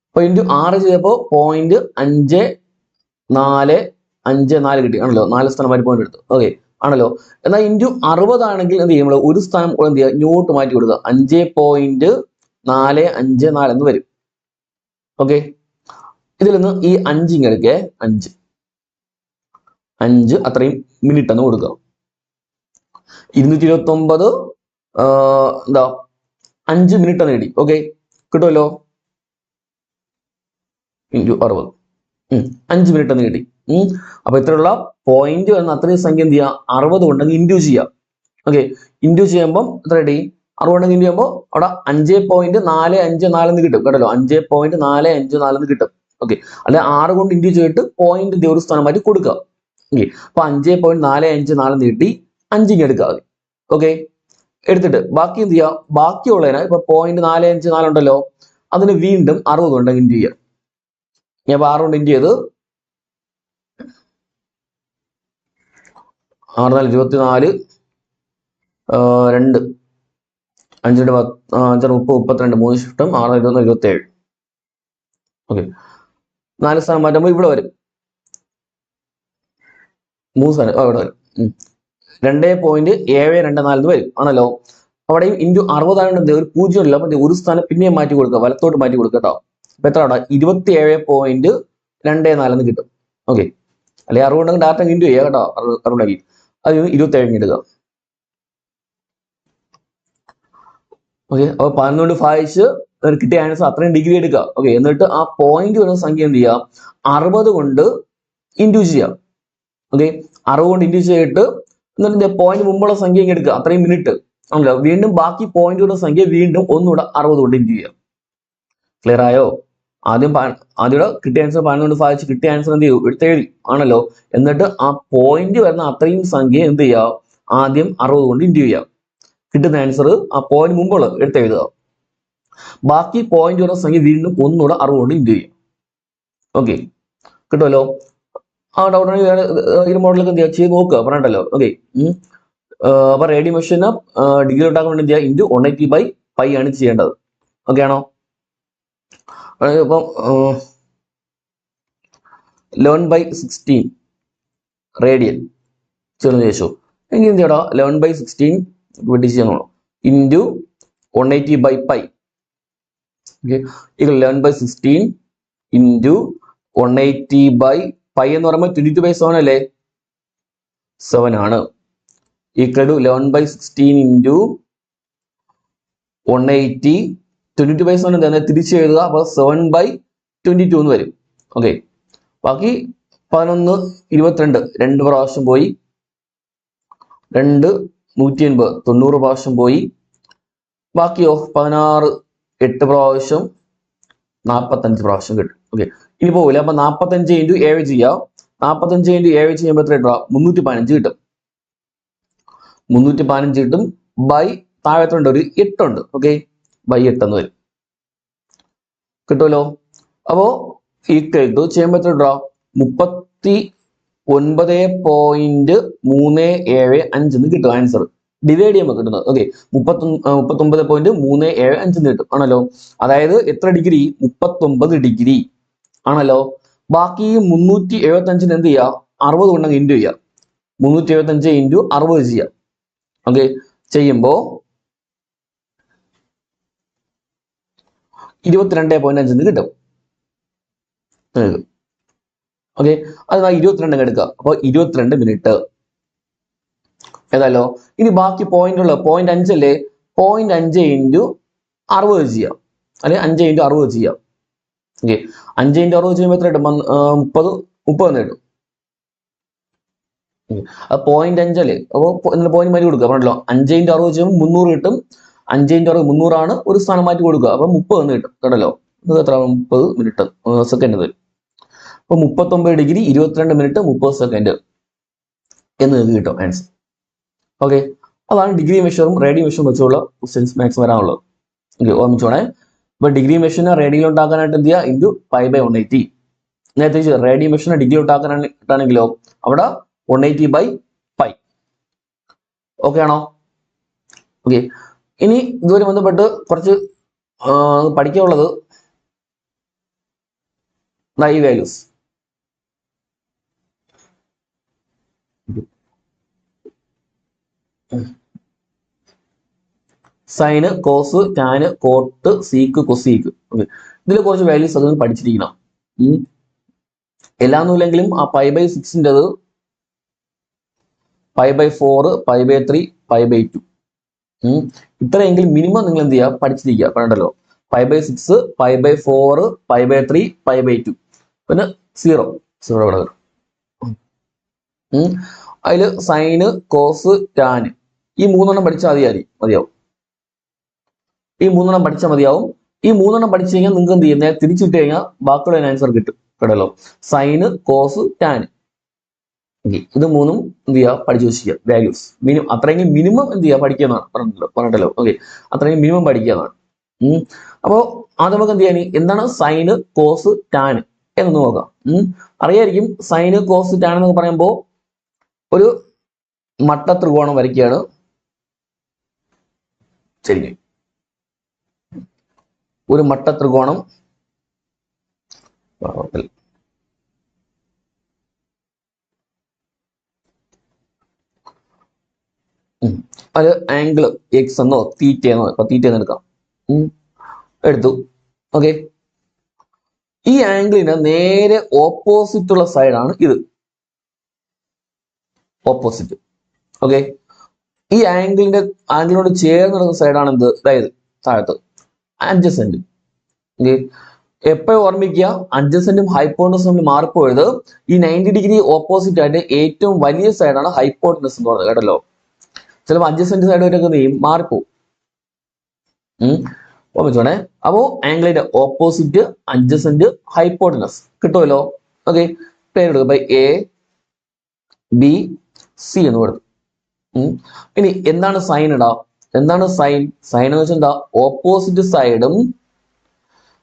S1: അപ്പൊ ഇൻറ്റു 6 ചെയ്തപ്പോ 0.5454 കിട്ടി, ആണല്ലോ. 4 സ്ഥാനം മാറ്റി പോയിന്റ് എടുത്തു. ഓക്കെ, ആണല്ലോ. എന്നാൽ ഇൻറ്റു 60 ആണെങ്കിൽ എന്ത് ചെയ്യും, ഒരു സ്ഥാനം എന്ത് ചെയ്യുക, ഇങ്ങോട്ട് മാറ്റി കൊടുക്കുക, 5.454 എന്ന് വരും. ഓക്കെ, ഇതിൽ നിന്ന് ഈ 5 ഇങ്ങെടുക്കേ, 5 അത്രയും മിനിറ്റ് എന്ന് കൊടുക്കുക. 229 എന്താ 5 മിനിറ്റ് എന്ന് കിട്ടി. ഓക്കെ, കിട്ടുമല്ലോ. ഇൻറ്റു 60 5 മിനിറ്റ് എന്ന് കിട്ടി. അപ്പൊ ഇത്രയുള്ള പോയിന്റ് എന്ന അത്രയും സംഖ്യ എന്ത് ചെയ്യുക, 60 ഉണ്ടെങ്കിൽ ഇൻഡ്യൂ ചെയ്യാം. ഓക്കെ, ഇൻഡ്യൂ ചെയ്യുമ്പോൾ എത്ര കിട്ടി, 60 ഉണ്ടെങ്കിൽ ഇൻഡ്യൂ ചെയ്യുമ്പോൾ അവിടെ 5.454 എന്ന് കിട്ടും, കേട്ടല്ലോ. 5.454 എന്ന് കിട്ടും. ഓക്കെ, അല്ലെ 6 കൊണ്ട് ഇൻഡ്യൂ ചെയ്തിട്ട് പോയിന്റ് ഒരു സ്ഥാനം മാറ്റി കൊടുക്കുക. ഓക്കെ, അപ്പൊ 5.454 എന്ന് കിട്ടി. 5 എടുക്കുക. ഓക്കെ, എടുത്തിട്ട് ബാക്കി എന്ത് ചെയ്യുക, ബാക്കിയുള്ളതിന് ഇപ്പൊ 0.454 ഉണ്ടല്ലോ, അതിന് വീണ്ടും 60 ഉണ്ടെങ്കിൽ ഇൻഡ്യൂ ചെയ്യുക. ഞാൻ 6 കൊണ്ട് ഇൻഡ്യൂ ചെയ്ത് 6 4 24 2 5 10 5 30 32 3 ഷിഫ്റ്റും 6 21 27. ഓക്കെ, 4 സ്ഥാനം മാറ്റുമ്പോൾ ഇവിടെ വരും, 3 സ്ഥാനം ഇവിടെ വരും. 2.724 വരും ആണല്ലോ. അവിടെയും ഇൻറ്റു 60 ആയതുകൊണ്ട് ഒരു 0 ഇല്ല, അപ്പൊ ഒരു സ്ഥാനം പിന്നെയും മാറ്റി കൊടുക്കുക, വലത്തോട്ട് മാറ്റി കൊടുക്കുക കേട്ടോ. അപ്പൊ എത്ര അവിടെ 27.24 കിട്ടും. ഓക്കെ, അല്ലെ 60 ഡാറ്റ ഇൻറ്റു ചെയ്യുക കേട്ടോ, 60 അത് 27 ഇടുക. ഓക്കെ, അപ്പൊ 11 കൊണ്ട് ഭാഗിച്ച് കിട്ടിയ ആൻസർ അത്രയും ഡിഗ്രി എടുക്കുക. ഓക്കെ, എന്നിട്ട് ആ പോയിന്റ് വരുന്ന സംഖ്യ എന്ത് ചെയ്യുക, 60 കൊണ്ട് ഇൻറ്റു ചെയ്യാം. ഓക്കെ, 60 കൊണ്ട് ഇൻറ്റു ചെയ്തിട്ട് എന്നിട്ട് പോയിന്റ് മുമ്പുള്ള സംഖ്യ ഇങ്ങനെ എടുക്കുക, അത്രയും മിനിറ്റ് ആണല്ലോ. വീണ്ടും ബാക്കി പോയിന്റ് വരുന്ന സംഖ്യ വീണ്ടും ഒന്നുകൂടെ 60 കൊണ്ട് ഇൻറ്റു ചെയ്യാം. ക്ലിയർ ആയോ? ആദ്യം കിട്ടിയ ആൻസർ 11 കൊണ്ട് ഭാഗിച്ച് കിട്ടിയ ആൻസർ എന്ത് ചെയ്യും, എടുത്തെഴുതി ആണല്ലോ. എന്നിട്ട് ആ പോയിന്റ് വരുന്ന അത്രയും സംഖ്യ എന്ത് ചെയ്യുക, ആദ്യം 60 കൊണ്ട് ഇൻറ്റു ചെയ്യാം. കിട്ടുന്ന ആൻസർ ആ പോയിന്റ് മുമ്പുള്ളത് എടുത്തെഴുതുക. ബാക്കി പോയിന്റ് വരുന്ന സംഖ്യ വീണ്ടും ഒന്നുകൂടെ 60 കൊണ്ട് ഇൻറ്റു ചെയ്യാം. ഓക്കെ, കിട്ടുമല്ലോ. ആ ഡൗട്ട് ഈ മോഡലൊക്കെ എന്ത് ചെയ്യുക, ചെയ്ത് നോക്കുക, പറഞ്ഞിട്ടല്ലോ. ഓക്കെ, അപ്പൊ റേഡിയോ മെഷീന് ഡിഗ്രി ഉണ്ടാക്കാൻ വേണ്ടി എന്ത് ചെയ്യുക, ഇൻറ്റു 180/π ആണ് ചെയ്യേണ്ടത്. ഓക്കെ ആണോ? ഇപ്പം 11/16 റേഡിയൻ ചേർന്ന് ചോദിച്ചു എങ്കിൽ എന്ത് ചെയ്യണം, 11/16 വെട്ടി ചെയ്യണോ ഇൻറ്റു 180/π. ഓക്കെ, 11/16 ഇൻറ്റു 180/π എന്ന് പറയുമ്പോൾ 22/7 അല്ലേ, 7 ആണ്. ഈക്വൽ ടു 11/16 ഇൻറ്റു 180, 22/7 എന്താ തിരിച്ചു എഴുതുക, അപ്പൊ 7/22 എന്ന് വരും. ഓക്കെ, ബാക്കി 11 22 2 പ്രാവശ്യം പോയി, 2 180 90 പ്രാവശ്യം പോയി. ബാക്കിയോ 16 8 പ്രാവശ്യം 45 പ്രാവശ്യം കിട്ടും. ഓക്കെ, ഇനി പോകില്ല. അപ്പൊ 45 ഇൻറ്റു 7 ചെയ്യാം. 45 ഇൻറ്റു 7 ചെയ്യുമ്പോൾ എത്ര കിട്ടുക, 315 കിട്ടും. 315 കിട്ടും. ബൈ താഴത്തുണ്ട് ഒരു 8 ഉണ്ട്. ഓക്കെ, ബൈ 8 എന്ന് വരും. കിട്ടുമല്ലോ. അപ്പോ ഈക്വൽ ടു ചെയ്യുമ്പോൾ എത്ര കിട്ടുക, 39.375 എന്ന് കിട്ടും ആൻസർ. ഡിവൈഡ് ചെയ്യുമ്പോൾ കിട്ടുന്നത്. ഓക്കെ, 39.375 കിട്ടും ആണല്ലോ. അതായത് എത്ര ഡിഗ്രി, 39 ഡിഗ്രി ആണല്ലോ. ബാക്കി 375 എന്ത് ചെയ്യുക, 60 കൊണ്ടങ്ങ് ഇൻറ്റു ചെയ്യുക. 375 ഇൻറ്റു 60 ചെയ്യാം. ഓക്കെ, ചെയ്യുമ്പോ 22.5 കിട്ടും. ഓക്കെ, അത് 22 എടുക്കുക. അപ്പൊ 22 മിനിറ്റ് ഏതായാലോ. ഇനി ബാക്കി പോയിന്റ് ഉള്ള 0.5 അല്ലേ, 0.5 ഇൻറ്റു 60 ചെയ്യാം, അല്ലെ 5 ഇൻറ്റു 60 ചെയ്യാം. ഓക്കെ, 5 ഇൻറ്റു 60 ചെയ്യുമ്പോൾ എത്ര കിട്ടും, 30 കിട്ടും. അത് 0.5 അല്ലേ, അപ്പോൾ പോയിന്റ് മാറ്റി കൊടുക്കുക, പറഞ്ഞല്ലോ. 5 ഇൻറ്റു 60 ചെയ്യുമ്പോൾ 300 കിട്ടും. 5 ഇൻറ്റു 60 300 ആണ്, ഒരു സ്ഥാനം മാറ്റി കൊടുക്കുക, അപ്പൊ 30 എന്ന് കിട്ടും കേട്ടല്ലോ. ഇത് എത്ര 30 മിനിറ്റ് സെക്കൻഡ് വരും. അപ്പൊ 39 ഡിഗ്രി 22 മിനിറ്റ് 30 സെക്കൻഡ് എന്ന് കിട്ടും ആൻസർ. ഓക്കെ, അതാണ് ഡിഗ്രി മെഷറും റേഡിയോ മെഷറും വെച്ചുള്ള ക്വസ്റ്റ്യൻസ് മാത്സ് വരാനുള്ളത്. ഓക്കെ, ഓർമ്മിച്ചോണേ. ഇപ്പൊ ഡിഗ്രി മെഷീനെ റേഡിയോ ഉണ്ടാക്കാനായിട്ട് എന്ത് ചെയ്യുക, ഇൻറ്റു π/180. നേരത്തെ റേഡിയോ മെഷീനെ ഡിഗ്രി ഉണ്ടാക്കാനാണെങ്കിലോ അവിടെ 180/π. ഓക്കെ ആണോ? ഓക്കെ, ഇനി ഇതുവരെ ബന്ധപ്പെട്ട് കുറച്ച് പഠിക്കാനുള്ളത് ഈ values. Sine, cos, tan, cot, sec, cosec. Okay, ഇതിൽ കുറച്ച് വാല്യൂസ് അത് പഠിച്ചിരിക്കണം. എല്ലാന്നുമില്ലെങ്കിലും ആ π/6ൻ്റെത് π/4 π/3 π/2 ഇത്രയെങ്കിലും മിനിമം നിങ്ങൾ എന്ത് ചെയ്യുക, പഠിച്ചിരിക്കുക. പറഞ്ഞല്ലോ, 5/6 π/4 π/3 π/2 പിന്നെ 0 ഇവിടെ വരും. അതില് സൈന്, കോസ്, ടാന് ഈ 3 പഠിച്ചാൽ മതിയാവും. ഈ 3 പഠിച്ചാൽ മതിയാവും. ഈ 3 പഠിച്ചു കഴിഞ്ഞാൽ നിങ്ങൾക്ക് എന്ത് ചെയ്യുന്നത്, തിരിച്ചിട്ട് കഴിഞ്ഞാൽ ബാക്കിയുള്ള ആൻസർ കിട്ടും കേട്ടല്ലോ. സൈന്, കോസ്, ടാന് ഇത് 3 എന്ത് ചെയ്യുക, പഠിച്ചു വെച്ചിരിക്കുക. വാല്യൂസ് അത്രയെങ്കിലും മിനിമം എന്ത് ചെയ്യുക, പഠിക്കുന്നതാണ് പറഞ്ഞിട്ടല്ലോ. ഓക്കെ, അത്രയും മിനിമം പഠിക്കുന്നതാണ്. അപ്പോ ആദ്യം നമുക്ക് എന്ത് ചെയ്യാൻ, എന്താണ് സൈന്, കോസ്, ടാന് എന്ന് നോക്കാം. അറിയായിരിക്കും സൈന്, കോസ്, ടാൻ എന്നൊക്കെ പറയുമ്പോൾ ഒരു മട്ട ത്രികോണം വരയ്ക്കുകയാണ്. ശരി, ഒരു മട്ട ത്രികോണം അത് ആംഗിൾ എക്സ് എന്നോ തീറ്റ എന്നോ ഇപ്പൊ തീറ്റ എന്ന് എടുക്കാം. എടുത്തു. ഓക്കെ, ഈ ആംഗിളിന് നേരെ ഓപ്പോസിറ്റ് ഉള്ള സൈഡാണ് ഇത്, ഓപ്പോസിറ്റ്. ഓക്കെ, ഈ ആംഗിളിനോട് ചേർന്ന് നടക്കുന്ന സൈഡാണ് എന്ത്, അതായത് താഴത്ത് അഡ്ജസെന്റ്. ഓക്കെ, എപ്പോഴും ഓർമ്മിക്കുക, അഡ്ജസെന്റും ഹൈപ്പോട്ടനസും തമ്മിൽ മാറിപ്പോയത് ഈ 90 ഡിഗ്രി ഓപ്പോസിറ്റ് ആയിട്ട് ഏറ്റവും വലിയ സൈഡാണ് ഹൈപ്പോട്ടനസ് എന്ന് പറയുന്നത് കേട്ടല്ലോ. ചിലപ്പോൾ അഡ്ജസെന്റ് സൈഡ് വരെയൊക്കെ നീ മാറിപ്പോവും. ഓർമ്മിച്ചോണേ. അപ്പോ ആംഗിളിന്റെ ഓപ്പോസിറ്റ്, അഡ്ജസെന്റ്, ഹൈപ്പോട്ടനസ് കിട്ടുമല്ലോ. ഓക്കെ, പേരെടുക്കുക ബൈ എ ബി സി എന്ന് കൊടുത്തു. ഇനി എന്താണ് സൈൻ ഇടാ? എന്താണ് സൈൻ? സൈൻ എന്ന് വെച്ചാൽ എന്താ, ഓപ്പോസിറ്റ് സൈഡും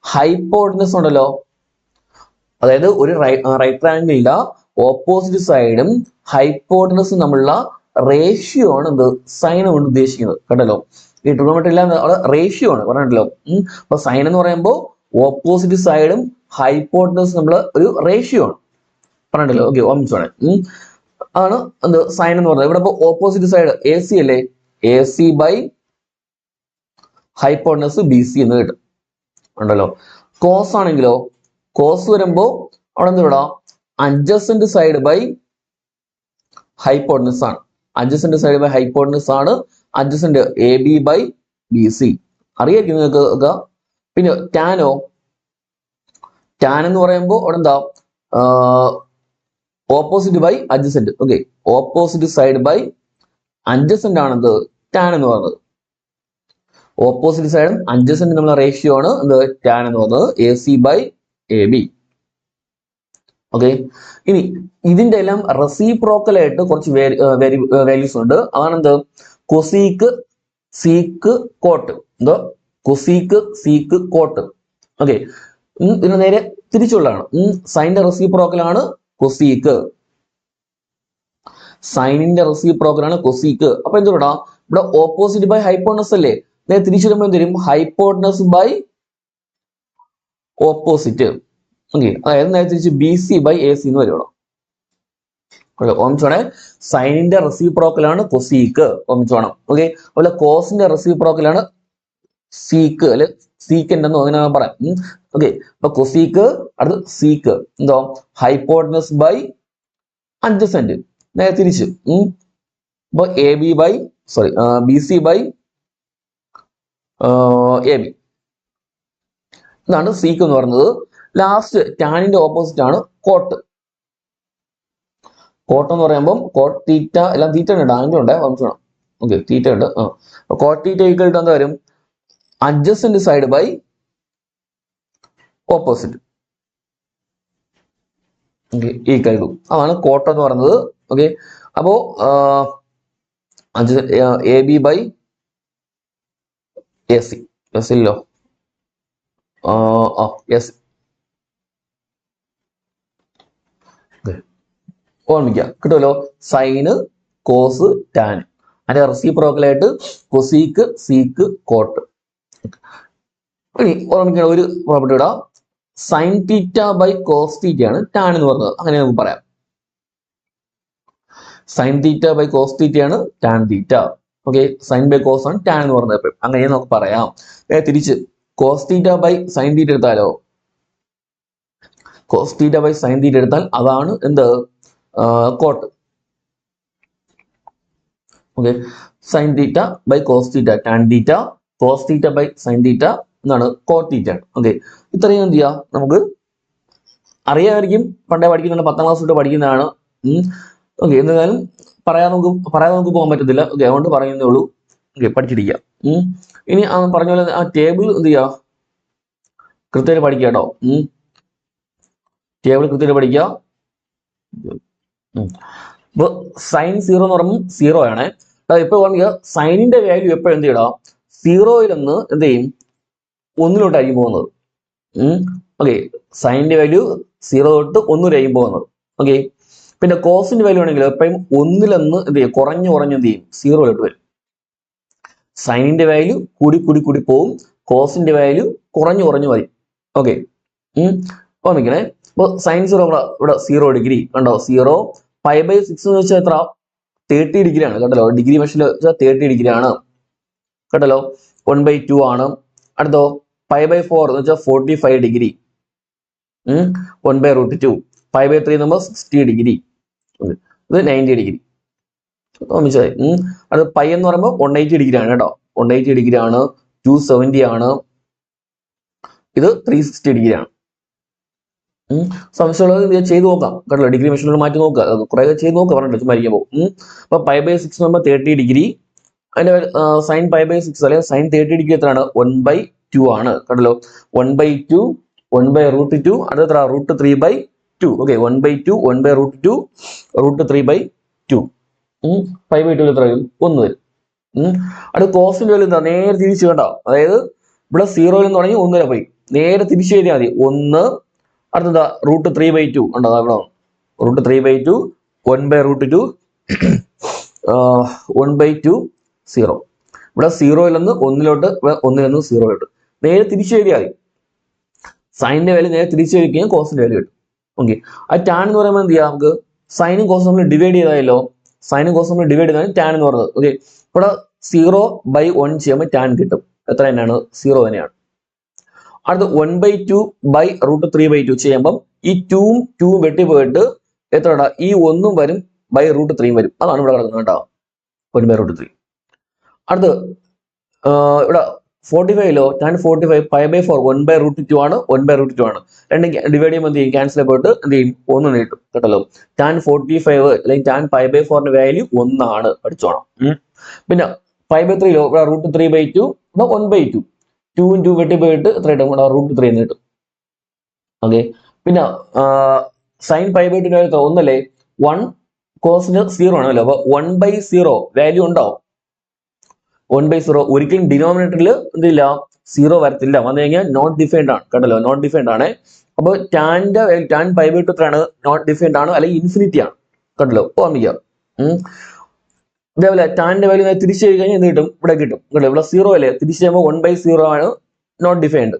S1: ഹൈപ്പോട്ടനസ് ഉണ്ടല്ലോ, അതായത് ഒരു റൈറ്റ് ട്രയാങ്കിളിന്റെ ഓപ്പോസിറ്റ് സൈഡും ഹൈപ്പോട്ടനസും തമ്മിലുള്ള റേഷ്യോ ആണ് എന്ത്, സൈൻ കൊണ്ട് ഉദ്ദേശിക്കുന്നത് കേട്ടല്ലോ. ഈ ട്രിഗണോമെട്രി അവിടെ റേഷ്യോ ആണ് പറഞ്ഞിട്ടല്ലോ. അപ്പൊ സൈൻ എന്ന് പറയുമ്പോൾ ഓപ്പോസിറ്റ് സൈഡും ഹൈപ്പോട്ടനസും തമ്മിലുള്ള ഒരു റേഷ്യോ ആണ് പറഞ്ഞിട്ടല്ലോ. ഓക്കെ, ഓർമ്മിച്ചോണേ. ആണ് എന്ത് സൈൻ എന്ന് പറയുന്നത്. ഇവിടെ ഇപ്പൊ ഓപ്പോസിറ്റ് സൈഡ് എ സി അല്ലേ, A C by hypotenuse B C എന്ന് കിട്ടും ഉണ്ടല്ലോ. കോസ് ആണെങ്കിലോ, കോസ് വരുമ്പോ അവിടെ എന്ത് വിടാം, അഡ്ജസെന്റ് സൈഡ് ബൈ ഹൈപ്പോട്ടനസ് ആണ്. അഡ്ജസെന്റ് സൈഡ് ബൈ ഹൈപ്പോട്ടനസ് ആണ് adjacent A B by B C. അറിയായിരിക്കും നിങ്ങൾക്ക്. പിന്നെ ടാനോ, ടാൻ എന്ന് പറയുമ്പോൾ അവിടെ എന്താ, opposite by adjacent. Okay, opposite side by adjacent ആണെന്ത് ടാൻ എന്ന് പറയുന്നത്. ഓപ്പോസിറ്റ് സൈഡും അഡ്ജസെന്റ് നമ്മളെ റേഷ്യോ ആണ് എന്ത്, ടാൻ എന്ന് പറയുന്നത്, A C by A B. Okay, ഇനി ഇതിന്റെ എല്ലാം റെസിപ്രോക്കൽ ആയിട്ട് കുറച്ച് വാല്യൂസ് ഉണ്ട്. അതാണ് എന്ത്, കൊസീക്ക്, സീക്ക്, കോട്ട്. എന്തോ കൊസീക്ക്, സീക്ക്, കോട്ട്. ഓക്കെ, ഇതിന് നേരെ തിരിച്ചുള്ളതാണ്. സൈനിന്റെ റെസിപ്രോക്കൽ ആണ് കൊസീക്ക്, സൈനിന്റെ റെസിപ്രോക്കൽ ആണ് കൊസീക്ക്. അപ്പൊ എന്തുകൊണ്ടാ, ഇവിടെ ഓപ്പോസിറ്റ് ബൈ ഹൈപ്പോട്ടനസ് അല്ലേ, നേരെ തിരിച്ചു വരുമ്പോൾ എന്ത് വരും, ഹൈപ്പോട്ടനസ് ബൈ ഓപ്പോസിറ്റ്. ഓക്കെ, അതായത് നേരെ തിരിച്ച് B C by A C എന്ന് വരും. ഓർമ്മിച്ചോണേ, സൈനിന്റെ റെസിപ്രോക്കൽ ആണ് കൊസീക്ക്, ഓർമ്മിച്ചോണം. ഓക്കെ, അതുപോലെ കോസിന്റെ റെസിപ്രോക്കൽ ആണ് സീക്ക് അല്ലെ സീക്കൻഡ് എന്നോ അങ്ങനെ പറയാം. ഓക്കെ, അപ്പൊ കൊസീക്ക് അടുത്ത് സീക്ക്, എന്തോ ഹൈപ്പോട്ടനസ് ബൈ അഡ്ജസെന്റ്, നേരെ തിരിച്ച്. അപ്പൊ A B by B C by A B, ഇതാണ് സീക്ക് എന്ന് പറയുന്നത്. ലാസ്റ്റ് ടാനിന്റെ ഓപ്പോസിറ്റ് ആണ് കോട്ട്. കോട്ട് എന്ന് പറയുമ്പോൾ കോട്ട് തീറ്റ, എല്ലാം തീറ്റ ഉണ്ട്, ആംഗിൾ ഉണ്ട്, ഓർമ്മിച്ചോണം. ഓക്കെ, തീറ്റ ഉണ്ട്. കോട്ട് തീറ്റ ഈക്വൽ ടു എന്താ വരും, adjacent side by opposite. Okay, equal to, അതാണ് കോട്ട് എന്ന് പറയുന്നത്. ഓക്കെ, അപ്പോ A B by A C, S ഇല്ലോ, എസ്. ഓർമ്മിക്കുക, കിട്ടുമല്ലോ. സൈന്, കോസ്, ടാൻ, അതിന്റെ റെസിപ്രോക്കലായിട്ട് കൊസീക്ക്, സീക്ക്, കോട്ട്. ഇനി ഓർമ്മിക്കണം ഒരു പ്രോപ്പർട്ടി ഇടാം, sine theta by cos theta ആണ് ടാൻ എന്ന് പറഞ്ഞത്, അങ്ങനെ നമുക്ക് പറയാം. Sine theta by cos theta ആണ് tan theta. Okay, sine by cos ആണ് ടാൻ എന്ന് പറഞ്ഞത്, അങ്ങനെ നമുക്ക് പറയാം. തിരിച്ച് cos theta by sine theta എടുത്താലോ, cos theta by sine theta എടുത്താൽ അതാണ് എന്ത്, cot. Okay, sine theta by cos theta tan theta, cos theta by sine theta എന്നാണ് കോട്ട് തീറ്റ. ഓക്കെ, ഇത്രയും എന്ത് ചെയ്യാം, നമുക്ക് അറിയാമായിരിക്കും, പണ്ടേ പഠിക്കുന്നുണ്ട്, 10ാം ക്ലാസ് തൊട്ട് പഠിക്കുന്നതാണ്. ഓക്കെ, എന്തായാലും പറയാതെ നമുക്ക് പോകാൻ പറ്റത്തില്ല. ഓക്കെ, അതുകൊണ്ട് പറയുന്നേ ഉള്ളൂ. ഓക്കെ, പഠിച്ചിരിക്കുക. ഇനി പറഞ്ഞ പോലെ ആ ടേബിൾ എന്ത് ചെയ്യുക, കൃത്യമായിട്ട് പഠിക്കുക കേട്ടോ. ടേബിൾ കൃത്യമായിട്ട് പഠിക്കുക. ഇപ്പൊ സൈൻ 0 എന്ന് പറയുമ്പോൾ 0 ആണ്. ഇപ്പൊ ഓർമ്മിക്കുക, സൈനിന്റെ വാല്യൂ എപ്പോഴും എന്ത് ചെയ്യണം, 0യിൽ നിന്ന് എന്ത് ചെയ്യും, 1 പോകുന്നത്. ഓക്കെ, സൈനിന്റെ വാല്യൂ 0 തൊട്ട് 1 വരെയും പോകുന്നത്. ഓക്കെ, പിന്നെ കോസിന്റെ വാല്യൂ ആണെങ്കിൽ എപ്പോഴും 1ൽ നിന്ന് എന്ത് ചെയ്യും, കുറഞ്ഞു എന്ത് ചെയ്യും, 0യിലോട്ട് വരും. സൈനിന്റെ വാല്യൂ കൂടി പോവും, കോസിന്റെ വാല്യൂ കുറഞ്ഞു വരും. ഓക്കെ, ഓർമ്മിക്കണേ. അപ്പൊ സൈൻ 0 ഇവിടെ 0 ഡിഗ്രി കണ്ടോ, 0 π/6 എന്ന് വെച്ചാൽ എത്ര, 30 ഡിഗ്രി ആണ് കേട്ടല്ലോ. ഡിഗ്രി മെഷറിൽ 30 ഡിഗ്രി ആണ് കേട്ടല്ലോ. 1/2 ആണ്. അടുത്തോ π/4 എന്ന് വെച്ചാൽ 45 ഡിഗ്രി. 1/√2. π/3 നമ്മൾ 60 ഡിഗ്രി. ഇത് 90 ഡിഗ്രി. മനസ്സിലായി. അത് പൈ എന്ന് പറയുമ്പോൾ 180 ഡിഗ്രി ആണ് കേട്ടോ. 180 ഡിഗ്രി ആണ്. 270 ആണ്. ഇത് 360 ഡിഗ്രി ആണ്. സംശയമുള്ളത് ചെയ്ത് നോക്കാം കേട്ടോ. ഡിഗ്രി മെഷീനിൽ മാറ്റി നോക്കുക. കുറെ ചെയ്ത് നോക്കുക പറഞ്ഞിട്ട് മരിക്കുമ്പോൾ. അപ്പൊ π/6 നമ്മൾ 30 ഡിഗ്രി. അതിന്റെ സൈൻ π/6 അല്ലെങ്കിൽ സൈൻ 30 ഡിഗ്രി എത്രയാണ്? 1/2 ആണ് കേട്ടല്ലോ. 1/2 1/√2 അത് എത്ര? √3/2. ഓക്കെ, 1/2 1/√2 √3/2. π/2 എത്ര വരും? 1 വരും. അടുത്ത കോസിന്റെ വാല്യൂ എന്താ? നേരെ തിരിച്ചു വേണ്ട. അതായത് ഇവിടെ 0 എന്ന് തുടങ്ങി 1 വരെ പോയി. നേരെ തിരിച്ചു എഴുതിയാൽ മതി. 1. അടുത്തതാ √3/2 ഉണ്ടോ? ഇവിടെ √3/2 1/√2 1/2 0. ഇവിടെ 0 നിന്ന് 1 1 നിന്ന് 0 നേരെ തിരിച്ചു എഴുതിയാൽ മതി. സൈനിന്റെ വാല്യൂ നേരെ തിരിച്ചു എഴുതി കഴിഞ്ഞാൽ കോസിന്റെ വാല്യൂ കിട്ടും. ഓക്കെ, ആ ടാൻ എന്ന് പറയുമ്പോൾ എന്ത് ചെയ്യാം? നമുക്ക് സൈനും കോസും നമ്മൾ ഡിവൈഡ് ചെയ്താലോ. സൈനും കോസും നമ്മൾ ഡിവൈഡ് ചെയ്താണ് ടാൻ എന്ന് പറയുന്നത്. ഓക്കെ, ഇവിടെ 0/1 ചെയ്യുമ്പോൾ ടാൻ കിട്ടും. എത്ര തന്നെയാണ്? 0 തന്നെയാണ്. അടുത്ത് 1/2 √3/2 ചെയ്യുമ്പം ഈ 2 വെട്ടിപ്പോയിട്ട് എത്രടാ? ഈ 1 വരും √3 വരും. അതാണ് ഇവിടെ കിടക്കുന്നത് കേട്ടോ. 1/√3. അടുത്ത് ഇവിടെ 45 tan 45 π/4 1/√2 ആണ്. 1/√2 ആണ്. രണ്ടും ഡിവൈഡ് ചെയ്യുമ്പോൾ എന്ത് ചെയ്യും? ക്യാൻസൽ പോയിട്ട് എന്ത് ചെയ്യും? 1 കിട്ടും കേട്ടല്ലോ. tan 45 അല്ലെങ്കിൽ tan π/4 വാല്യൂ 1 ആണ്. പഠിച്ചോണം. പിന്നെ π/3 ഇവിടെ √3/2 1/2 2 വെട്ടിപ്പോയിട്ട് എത്ര കിട്ടും? ഇവിടെ √3 എന്ന് കിട്ടും. ഓക്കെ, പിന്നെ സൈൻ π/2 എത്ര? 1 അല്ലേ? 1 കോസിന് 0 ആണല്ലോ. അപ്പൊ 1/0 വാല്യൂ ഉണ്ടാവും. 1/0 ഒരിക്കലും ഡിനോമിനേറ്ററിൽ എന്തില്ല? 0 വരത്തില്ല. വന്നു കഴിഞ്ഞാൽ നോട്ട് ഡിഫൈൻഡ് ആണ് കേട്ടല്ലോ. നോട്ട് ഡിഫൈൻഡ് ആണ്. അപ്പൊ tan π/2 എത്രയാണ്? നോട്ട് ഡിഫൈൻഡ് ആണ്, അല്ലെങ്കിൽ ഇൻഫിനിറ്റി ആണ് കേട്ടല്ലോ. ഓർമ്മിക്കാം. ഇതേപോലെ ടാന്റെ വാല്യൂ തിരിച്ചു കഴിഞ്ഞാൽ എന്ത് കിട്ടും? ഇവിടെ കിട്ടും കേട്ടോ. ഇവിടെ 0 അല്ലേ? തിരിച്ചു ചെയ്യുമ്പോൾ 1/0 ആണ് നോട്ട് ഡിഫൈൻഡ്.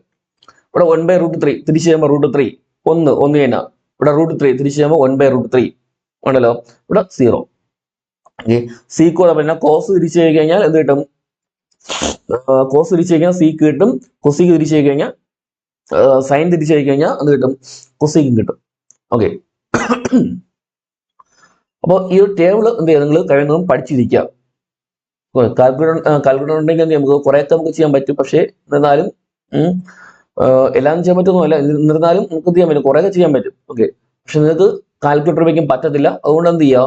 S1: ഇവിടെ 1/√3 തിരിച്ചു ചെയ്യുമ്പോൾ √3 1 തന്നെ. ഇവിടെ √3 തിരിച്ചു ചെയ്യുമ്പോൾ 1/√3 ഉണ്ടല്ലോ. ഇവിടെ 0. ഓക്കെ, സീക്കോ പിന്നെ കോസ് തിരിച്ചു കഴിഞ്ഞാൽ എന്ത് കിട്ടും? കോസ് തിരിച്ചു കഴിഞ്ഞാൽ സീക്ക് കിട്ടും. കൊസിക്ക് തിരിച്ചു കഴിഞ്ഞാൽ സൈൻ തിരിച്ചു കഴിഞ്ഞാൽ എന്ത് കിട്ടും? കൊസിക്കും കിട്ടും. ഓക്കെ, അപ്പോൾ ഈ ഒരു ടേബിൾ എന്ത് ചെയ്യുക? നിങ്ങൾ കഴിയുന്നതും പഠിച്ചിരിക്കുക. കാൽക്കുലേറ്റർ ഉണ്ടെങ്കിൽ നമുക്ക് കുറേയൊക്കെ നമുക്ക് ചെയ്യാൻ പറ്റും. പക്ഷേ എന്നിരുന്നാലും എല്ലാം ചെയ്യാൻ പറ്റുമൊന്നുമല്ല. എന്നിരുന്നാലും നമുക്ക് ചെയ്യാൻ പറ്റും, കുറേയൊക്കെ ചെയ്യാൻ പറ്റും. ഓക്കെ, പക്ഷെ നിങ്ങൾക്ക് കാൽക്കുലേറ്റർ ഉപയോഗിക്കാൻ പറ്റത്തില്ല. അതുകൊണ്ട് എന്ത് ചെയ്യുക?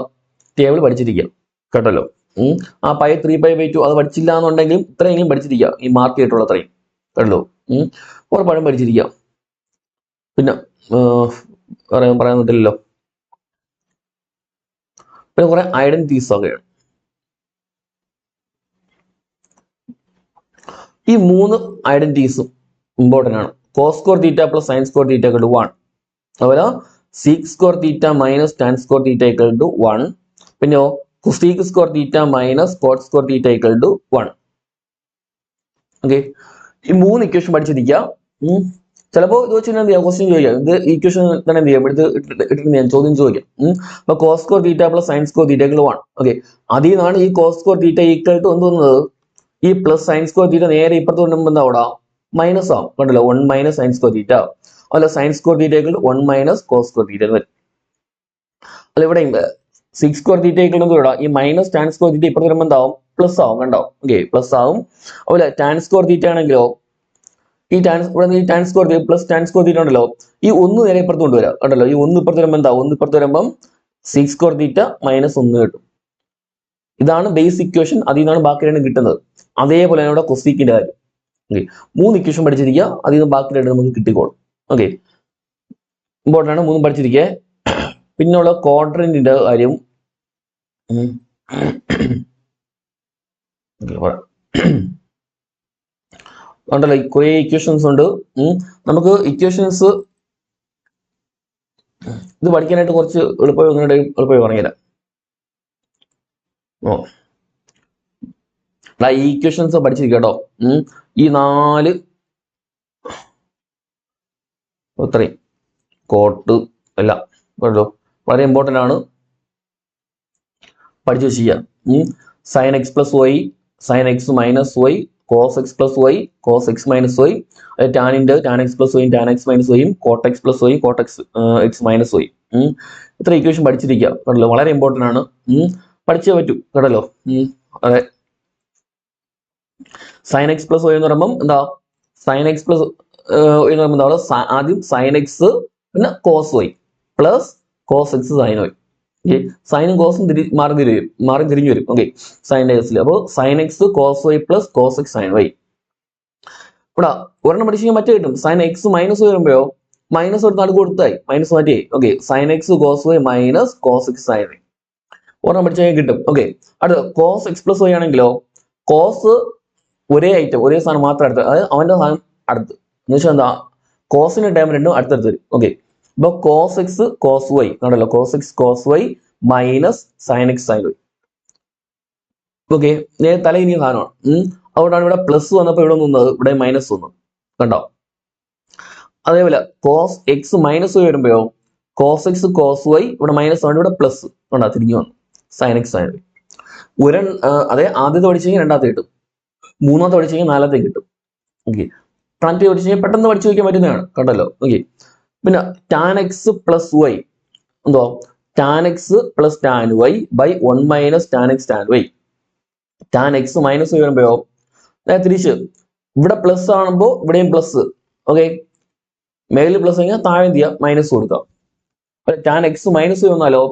S1: ടേബിൾ പഠിച്ചിരിക്കുക കേട്ടല്ലോ. ആ π/3/2 അത് പഠിച്ചില്ല എന്നുണ്ടെങ്കിലും ഇത്രയെങ്കിലും പഠിച്ചിരിക്കുക. ഈ മാർക്ക് ചെയ്തിട്ടുള്ള അത്രയും കേട്ടല്ലോ. ഉറപ്പാടും പഠിച്ചിരിക്കുക. പിന്നെ പറയാൻ പറ്റില്ലല്ലോ. പിന്നെ കുറെ ഐഡന്റിറ്റീസ് ഒക്കെയാണ്. ഈ 3 ഐഡന്റിറ്റീസും ഇമ്പോർട്ടന്റ് ആണ്. Cos square theta plus sine square theta = 1. അതുപോലെ sec square theta minus tan square theta = 1. പിന്നെയോ cosec square theta minus cot square theta = 1. Okay, ഈ 3 ഇക്വേഷൻ പഠിച്ചിരിക്കുക. ചിലപ്പോൾ ഇത് വെച്ച് എന്ത് ചെയ്യാം? ക്വസ്റ്റ്യൻ ചോദിക്കാം. ഇത് ഇക്വേഷൻ തന്നെ എന്ത് ചെയ്യാം? ഇട്ടിട്ട് ഞാൻ ചോദ്യം ചോദിക്കാം. അപ്പൊ cos square theta plus sine square theta = 1. Okay, അതിൽ നിന്നാണ് ഈ cos square theta equal to എന്ത് വന്നത്? ഈ പ്ലസ് സൈൻ സ്ക്വയർ തീറ്റ നേരെ ഇപ്പുറത്ത് കൊണ്ടുമ്പോൾ എന്താ അവിടെ? മൈനസ് ആവും കണ്ടല്ലോ. 1 - സൈൻ സ്ക്വയർ തീറ്റ. അല്ല, sine square theta = 1 - cos square theta വരും. അല്ല, ഇവിടെ സിക്സ് സ്ക്വയർ തീറ്റ = ഈ മൈനസ് ടാൻ സ്ക്വയർ തീറ്റ ഇപ്പുറത്ത് വരുമ്പോൾ എന്താവും? പ്ലസ് ആവും കണ്ടോ. ഓക്കെ, പ്ലസ് ആവും. അതുപോലെ ടാൻ സ്ക്വയർ തീറ്റ ആണെങ്കിലോ ഈ tan square plus tan square തീറ്റ ഉണ്ടല്ലോ, ഈ 1 നേരെ ഇപ്പുറത്ത് കൊണ്ടുവരാം കണ്ടല്ലോ. ഈ 1 ഇപ്പുറത്ത് വരുമ്പോൾ എന്താവും? 1 ഇപ്പുറത്ത് വരുമ്പം സിക്സ് സ്ക്വയർ തീറ്റ -1 കിട്ടും. ഇതാണ് ബേസ് ഇക്വേഷൻ. അതിൽ നിന്നാണ് ബാക്കി രണ്ടും കിട്ടുന്നത്. അതേപോലെ ഇവിടെ കൊസീക്കിന്റെ കാര്യം. ഓക്കെ, 3 ഇക്വേഷൻ പഠിച്ചിരിക്കുക. അതിൽ നിന്ന് ബാക്കി രണ്ട് നമുക്ക് കിട്ടിക്കോളും. ഓക്കെ, ഇമ്പോർട്ടൻ്റ് ആണ്. 3 പഠിച്ചിരിക്കുക. പിന്നെയുള്ള ക്വാഡ്രന്റിന്റെ കാര്യം ഉണ്ടല്ലോ. കുറെ ഇക്വേഷൻസ് ഉണ്ട്. നമുക്ക് ഇക്വേഷൻസ് ഇത് പഠിക്കാനായിട്ട് കുറച്ച് എളുപ്പമായി പറഞ്ഞുതരാം. ഈ ഇക്വേഷൻസ് പഠിച്ചിരിക്കുക കേട്ടോ. ഈ 4 ഇത്രയും കോട്ട് എല്ലാം കേട്ടോ വളരെ ഇമ്പോർട്ടൻ്റ് ആണ്. പഠിച്ചു വെച്ചിരിക്കുക. Sine x plus y, sine x minus y, cos x plus y, cos x minus y, ടാനിന്റെ ടാൻ എക്സ് പ്ലസ് വൈയും ടാൻ എക്സ് മൈനസ് വൈയും, cot x plus y, cot x x minus y. ഇത്ര equation പഠിച്ചിരിക്കുക കേട്ടല്ലോ, വളരെ important ആണ്. പഠിച്ചേ പറ്റൂ കേട്ടല്ലോ. അതെ, സൈൻ എക്സ് പ്ലസ് വൈ എന്ന് പറയുമ്പോൾ എന്താ, സൈൻ എക്സ് പ്ലസ് എന്ന് പറയുമ്പോൾ എന്താ, ആദ്യം സൈൻ എക്സ് പിന്നെ cos y plus cos x sine y. Okay, സൈനും കോസും മാറി തിരിഞ്ഞു വരും. ഓക്കെ, സൈൻ്റെ കേസിൽ അപ്പോൾ sine x cos y plus cos x sine y. ഇവിടെ ഒരെണ്ണം പഠിച്ചു മറ്റേ കിട്ടും. സൈൻ എക്സ് മൈനസ് വൈ വരുമ്പോഴോ മൈനസ് ഒരു നാല് കൊടുത്തായി, മൈനസ് മാറ്റിയായി. Okay, sine x cos y minus cos x sine y ഒരെണ്ണം പഠിച്ചാൽ കിട്ടും. ഓക്കെ, അടുത്ത കോസ് എക്സ് പ്ലസ് വൈ ആണെങ്കിലോ കോസ് ഒരേ ഐറ്റം ഒരേ സാധനം മാത്രം അടുത്ത്, അതായത് അവന്റെ സാധനം അടുത്ത് എന്ന് വെച്ചാൽ എന്താ, കോസിന്റെ ടൈം രണ്ടും അടുത്തടുത്ത് വരും. ഓക്കെ, ഇപ്പൊ കോസ് എക്സ് കോസ് വൈ കണ്ടല്ലോ, cos x cos y minus sine x sine y. Okay, തലയിനിയ സാധനമാണ്. അതുകൊണ്ടാണ് ഇവിടെ പ്ലസ് വന്നപ്പോൾ ഇവിടെ നിന്നത്, ഇവിടെ മൈനസ് വന്നു കണ്ടോ. അതേപോലെ കോസ് എക്സ് മൈനസ് വൈ വരുമ്പോഴോ കോസ് എക്സ് കോസ് വൈ ഇവിടെ മൈനസ് ആണ്, ഇവിടെ പ്ലസ് കണ്ടോ തിരിഞ്ഞു വന്നു സൈൻ എക്സ് സൈൻ വൈ. അതെ ആദ്യത്തെ പഠിച്ചു കഴിഞ്ഞാൽ രണ്ടാമത്തെ കിട്ടും, മൂന്നാമത്തെ പഠിച്ചു കഴിഞ്ഞാൽ നാലാമത്തെ കിട്ടും. ഓക്കെ, ട്രാൻസ്ഫർ പഠിച്ചു കഴിഞ്ഞാൽ പെട്ടെന്ന് പഠിച്ചു വയ്ക്കാൻ പറ്റുന്നതാണ് കണ്ടല്ലോ. ഓക്കെ, പിന്നെ ടാൻ എക്സ് പ്ലസ് വൈ എന്തോ, tan X plus tan Y by 1 minus tan X tan Y. Tan X minus Y വരുമ്പോഴോ തിരിച്ച് ഇവിടെ പ്ലസ് ആകുമ്പോൾ ഇവിടെയും പ്ലസ്. ഓക്കെ, മേലിൽ പ്ലസ് കഴിഞ്ഞാൽ താഴെ എന്ത് ചെയ്യുക മൈനസ് കൊടുക്കാം. ടാൻ എക്സ് മൈനസ് വൈ വന്നാലോ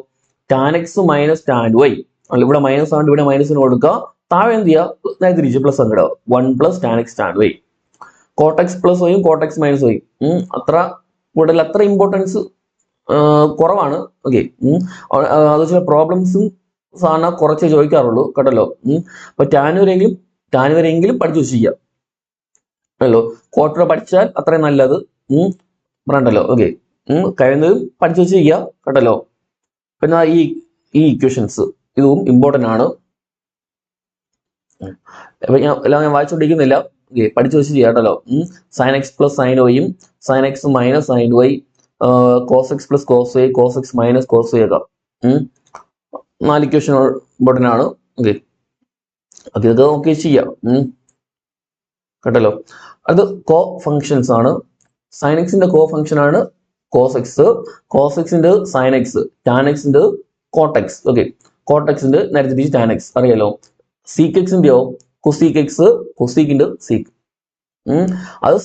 S1: tan X minus tan Y, അല്ല ഇവിടെ മൈനസ് ആണ്ട് ഇവിടെ മൈനസിന് കൊടുക്കുക, താഴെ എന്ത് ചെയ്യുക നേരെ തിരിച്ച് പ്ലസ് അങ്ങോട്ട് 1 plus tan X tan y. Cot x plus വൈയും കോട്ടെക്സ് മൈനസ് വൈയും അത്ര കൂടുതൽ അത്ര ഇമ്പോർട്ടൻസ് കുറവാണ്. ഓക്കെ, അത് ചില പ്രോബ്ലംസും സാധാരണ കുറച്ചേ ചോദിക്കാറുള്ളൂ കേട്ടല്ലോ. അപ്പൊ ടാൻ വരെയെങ്കിലും പഠിച്ചു വെച്ചിരിക്കുക അല്ലോ. ക്വാർട്ടർ പഠിച്ചാൽ അത്രയും നല്ലത് പറയണ്ടല്ലോ. ഓക്കെ, കഴിയുന്നതും പഠിച്ചു വെച്ചിരിക്കുക കേട്ടല്ലോ. പിന്നെ ഈ ഇക്വേഷൻസ് ഇതും ഇമ്പോർട്ടൻ്റ് ആണ്. അപ്പൊ എല്ലാം ഞാൻ വായിച്ചുകൊണ്ടിരിക്കുന്നില്ല, പഠിച്ചു വെച്ച് ചെയ്യാം കേട്ടല്ലോ. സൈൻ എക്സ് പ്ലസ് സൈൻ വൈയും sine x minus sine y, cos x plus cos y, cos x minus cos y ഒക്കെ 4 ഇക്വേഷൻ ഇമ്പോർട്ടൻ്റ് ആണ്. ഓക്കെ, ഇതൊക്കെ നോക്കി ചെയ്യാം കേട്ടല്ലോ. അത് കോ ഫങ്ഷൻസ് ആണ്. സൈൻ എക്സിന്റെ കോ ഫംഗ്ഷൻ ആണ് കോസ് എക്സ്, കോസ് എക്സിന്റെ സൈൻ എക്സ്, ടാൻ എക്സിന്റെ കോട്ടെക്സ്. ഓക്കെ, കോട്ടെക്സിന്റെ നേരെ തിരിച്ച് ടാൻ എക്സ് അറിയാലോ. സീക്ക് എക്സിന്റെയോ കൊസീക്ക് എക്സ്, കൊസീക്കിന്റെ സീക്ക്. അത്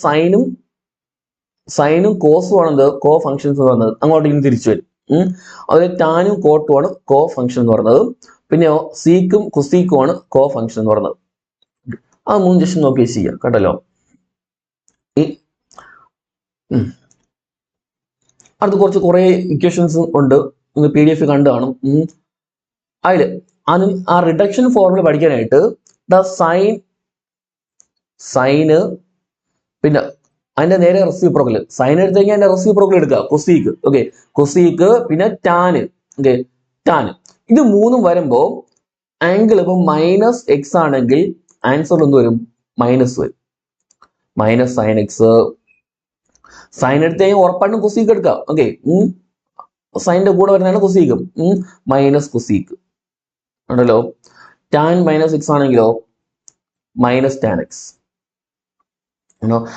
S1: സൈനും കോസും ആണെന്ത് കോ ഫംഗ്ഷൻസ് എന്ന് പറയുന്നത്, അങ്ങോട്ട് ഇനി തിരിച്ചു വരും. അതിൽ ടാനും കോട്ടും ആണ് കോ ഫംഗ്ഷൻ എന്ന് പറയുന്നത്. പിന്നെയോ സീക്കും കൊസീക്കും ആണ് കോ ഫംഗ്ഷൻ എന്ന് പറയുന്നത്. ആ 3 ജസ്റ്റ് നോക്കി ചെയ്യാം കേട്ടല്ലോ. അടുത്ത് കുറെ ഇക്വേഷൻസ് ഉണ്ട്, PDF കണ്ടു കാണും. അതില് ആദ്യം ആ റിഡക്ഷൻ ഫോർമുല പഠിക്കാനായിട്ട് സൈന് പിന്നെ അതിന്റെ നേരെ റെസിപ്രോക്കൽ, സൈൻ എടുത്തു കഴിഞ്ഞാൽ അതിന്റെ റെസിപ്രോക്കൽ എടുക്കുക കൊസീക്ക്. ഓക്കെ, കൊസീക്ക് പിന്നെ ടാന്. ഓക്കെ, ടാന് ഇത് 3 വരുമ്പോ ആംഗിൾ ഇപ്പൊ മൈനസ് എക്സ് ആണെങ്കിൽ ആൻസർ എന്ത് വരും മൈനസ് വരും, മൈനസ് സൈൻ എക്സ്. സൈൻ എടുത്തു കഴിഞ്ഞാൽ ഉറപ്പായിട്ടും കൊസീക്ക് എടുക്കാം. ഓക്കെ, സൈനിന്റെ കൂടെ വരുന്നതാണ് കൊസീക്കും, മൈനസ് കൊസീക്ക് ഉണ്ടല്ലോ. ടാൻ മൈനസ് എക്സ് ആണെങ്കിലോ മൈനസ് ടാൻ എക്സ്.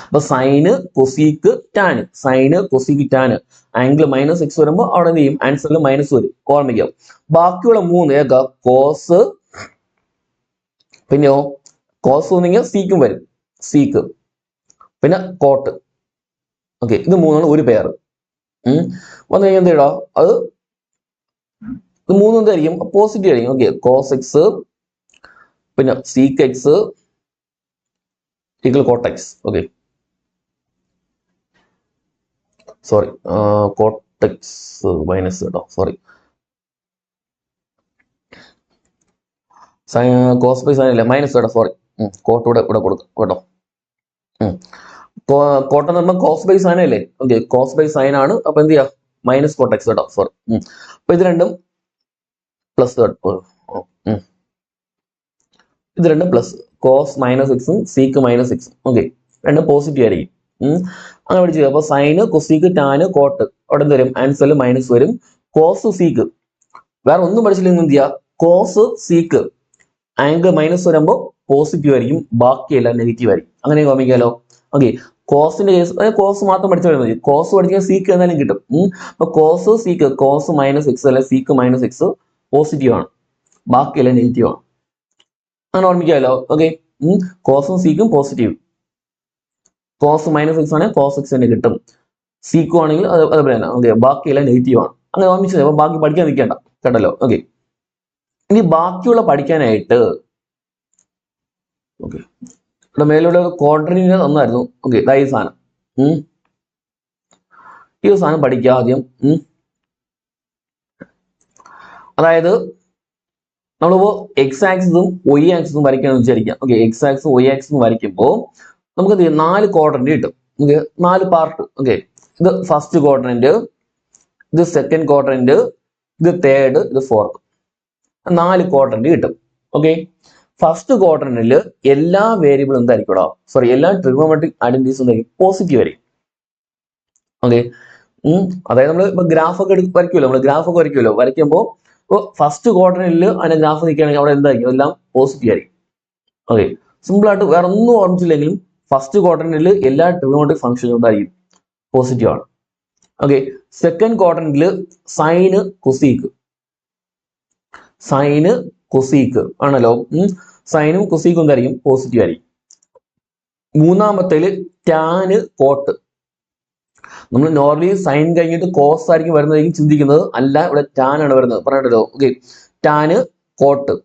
S1: അപ്പൊ sine cosec tan, sine cosec tan, angle minus X വരുമ്പോൾ അവിടെ എന്ത് ചെയ്യും ആൻസറിൽ മൈനസ് വരും, ഓർമ്മിക്കാം. ബാക്കിയുള്ള 3 ഏക കോസ്, പിന്നെയോ കോസ് വന്നെങ്കിൽ സീക്കും വരും, സീക്ക് പിന്നെ കോട്ട്. ഓക്കെ, ഇത് 3 ഒരു പെയർ വന്നു കഴിഞ്ഞാൽ എന്താ അത് ഇത് 3 എന്തായിരിക്കും പോസിറ്റീവ് ആയിരിക്കും. ഓക്കെ, കോസ് എക്സ് പിന്നെ seek X equal cortex. Okay, sorry cortex minus കേട്ടോ, സോറി കോസ് ബൈ സൈൻ അല്ലേ മൈനസ് കേട്ടോ, സോറി കോട്ട് ഇവിടെ കൊടുക്കും കേട്ടോ. കോട്ട് എന്ന് പറയുമ്പോൾ കോസ് ബൈ സൈൻ അല്ലേ. ഓക്കെ, കോസ് ബൈ സൈൻ ആണ്, അപ്പൊ എന്ത് ചെയ്യാ മൈനസ് കോട്ടെക്സ് കേട്ടോ, സോറി. അപ്പൊ ഇത് രണ്ടും പ്ലസ്, ഇത് രണ്ടും പ്ലസ്, കോസ് മൈനസ് എക്സും സീക്ക് മൈനസ് എക്സും. ഓക്കെ, രണ്ടും പോസിറ്റീവ് ആയിരിക്കും. അങ്ങനെ പഠിച്ചു. അപ്പൊ സൈന് കൊസീക്ക് ടാന് കോട്ട് അവിടെ എന്ത് വരും ആൻസറിൽ മൈനസ് വരും. കോസ് സീക്ക് വേറെ ഒന്നും പഠിച്ചില്ലെങ്കിൽ എന്ത് ചെയ്യുക കോസ് സീക്ക് ആംഗിൾ മൈനസ് വരുമ്പോൾ പോസിറ്റീവ് ആയിരിക്കും, ബാക്കിയെല്ലാം നെഗറ്റീവ് ആയിരിക്കും. അങ്ങനെ ഓർമ്മിക്കാലോ. ഓക്കെ, കോസിന്റെ കേസ് കോസ് മാത്രം പഠിച്ചാൽ മതി. കോസ് പഠിച്ചാൽ സീക്ക് എന്തായാലും കിട്ടും. അപ്പൊ cos sec, cos minus x അല്ലെ സീക്ക് മൈനസ് എക്സ് പോസിറ്റീവ് ആണ്, ബാക്കിയെല്ലാം നെഗറ്റീവ് ആണ്. അങ്ങനെ ഓർമ്മിക്കാമല്ലോ. ഓക്കെ, കോസും സീക്കും പോസിറ്റീവ്, കോസ് മൈനസ് എക്സ് ആണെങ്കിൽ കോസ് എക്സ് തന്നെ കിട്ടും, സീക്കും ആണെങ്കിൽ അതുപോലെ തന്നെ. ഓക്കെ, ബാക്കിയെല്ലാം നെഗറ്റീവ് ആണ്. അങ്ങനെ ഓർമ്മിച്ചത്. അപ്പൊ ബാക്കി പഠിക്കാൻ നിൽക്കേണ്ട കേട്ടല്ലോ. ഓക്കെ, ഇനി ബാക്കിയുള്ള പഠിക്കാനായിട്ട് ഓക്കെ ഇവിടെ മേലുള്ള ക്വാഡ്രന്റിനെ തന്നായിരുന്നു. ഓക്കെ, ഈ സാധനം ഈ സാധനം പഠിക്കുക ആദ്യം. അതായത് നമ്മളിപ്പോ എക്സ് ആക്സിസും വൈ ആക്സിസും വരയ്ക്കാന്ന് വിചാരിക്കാം. ഓക്കെ, എക്സ് ആക്സും വൈ ആക്സിസും വരയ്ക്കുമ്പോൾ നമുക്ക് എന്ത് ചെയ്യും, 4 ക്വാഡ്രന്റ് കിട്ടും. Okay, 4 part. ഓക്കെ, ഇത് ഫസ്റ്റ് ക്വാഡ്രന്റ്, ഇത് സെക്കൻഡ് ക്വാഡ്രന്റ്, ഇത് തേർഡ്, ഇത് ഫോർത്ത്. 4 ക്വാഡ്രന്റ് കിട്ടും. ഓക്കെ, ഫസ്റ്റ് ക്വാഡ്രന്റിൽ എല്ലാ വേരിയബിളും എന്തായിരിക്കും, സോറി എല്ലാ ട്രിഗണോമെട്രിക് ഐഡന്റിറ്റീസും എന്തായിരിക്കും, പോസിറ്റീവ് ആയിരിക്കും. ഓക്കെ, അതായത് നമ്മൾ ഇപ്പൊ ഗ്രാഫൊക്കെ വരയ്ക്കുമല്ലോ, നമ്മൾ ഗ്രാഫൊക്കെ വരയ്ക്കുമല്ലോ, വരയ്ക്കുമ്പോൾ ഇപ്പോൾ ഫസ്റ്റ് ക്വാഡ്രന്റിൽ അതിന്റെ ഗ്രാഫ് നിൽക്കുകയാണെങ്കിൽ അവിടെ എന്തായിരിക്കും, എല്ലാം പോസിറ്റീവ് ആയിരിക്കും. ഓക്കെ, സിമ്പിൾ ആയിട്ട് വേറെ ഒന്നും ഓർമ്മിച്ചില്ലെങ്കിലും ഫസ്റ്റ് ക്വാഡ്രന്റിൽ എല്ലാ ട്രിഗണോമെട്രിക് ഫംഗ്ഷനും എന്തായിരിക്കും, പോസിറ്റീവ് ആണ്. ഓക്കെ, സെക്കൻഡ് ക്വാഡ്രന്റിൽ സൈന് കൊസീക്ക്, സൈന് കൊസീക്ക് ആണല്ലോ, സൈനും കൊസീക്കും എന്തായിരിക്കും, പോസിറ്റീവ് ആയിരിക്കും. മൂന്നാമത്തേല് ടാന് കോട്ട്. നമ്മൾ നോർമലി സൈൻ കഴിഞ്ഞിട്ട് കോസ് ആയിരിക്കും വരുന്നതായിരിക്കും ചിന്തിക്കുന്നത്, അല്ല ഇവിടെ ടാൻ ആണ് വരുന്നത് പറഞ്ഞിട്ടല്ലോ. ഓക്കെ, ടാന് കോട്ട്,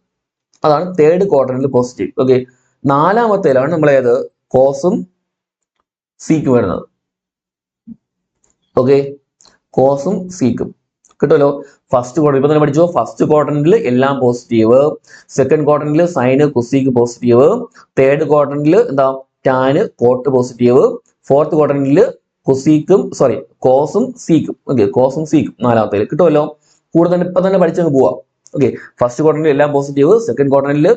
S1: അതാണ് തേർഡ് ക്വാഡ്രന്റിൽ പോസിറ്റീവ്. ഓക്കെ, നാലാമത്തേലാണ് നമ്മളേത് കോസും സീക്കും വരുന്നത്. ഓക്കെ, കോസും സീക്കും കിട്ടുമല്ലോ. ഫസ്റ്റ് ക്വാഡ്രന്റ് ഇപ്പൊ തന്നെ പഠിച്ചോ, ഫസ്റ്റ് ക്വാഡ്രന്റിൽ എല്ലാം പോസിറ്റീവ്, സെക്കൻഡ് ക്വാഡ്രന്റിൽ സൈന് കൊസീക്ക് പോസിറ്റീവ്, തേർഡ് ക്വാഡ്രന്റിൽ എന്താ ടാന് കോട്ട് പോസിറ്റീവ്, ഫോർത്ത് ക്വാഡ്രന്റിൽ കൊസീക്കും സോറി കോസും സീക്കും. ഓക്കെ, കോസും സീക്കും നാലാമത്തേൽ കിട്ടുമല്ലോ. കൂടുതൽ ഇപ്പൊ തന്നെ പഠിച്ചങ്ങ് പോവാം. ഓക്കെ, ഫസ്റ്റ് ക്വാഡ്രന്റിൽ എല്ലാം പോസിറ്റീവ്, സെക്കൻഡ് ക്വാഡ്രന്റിൽ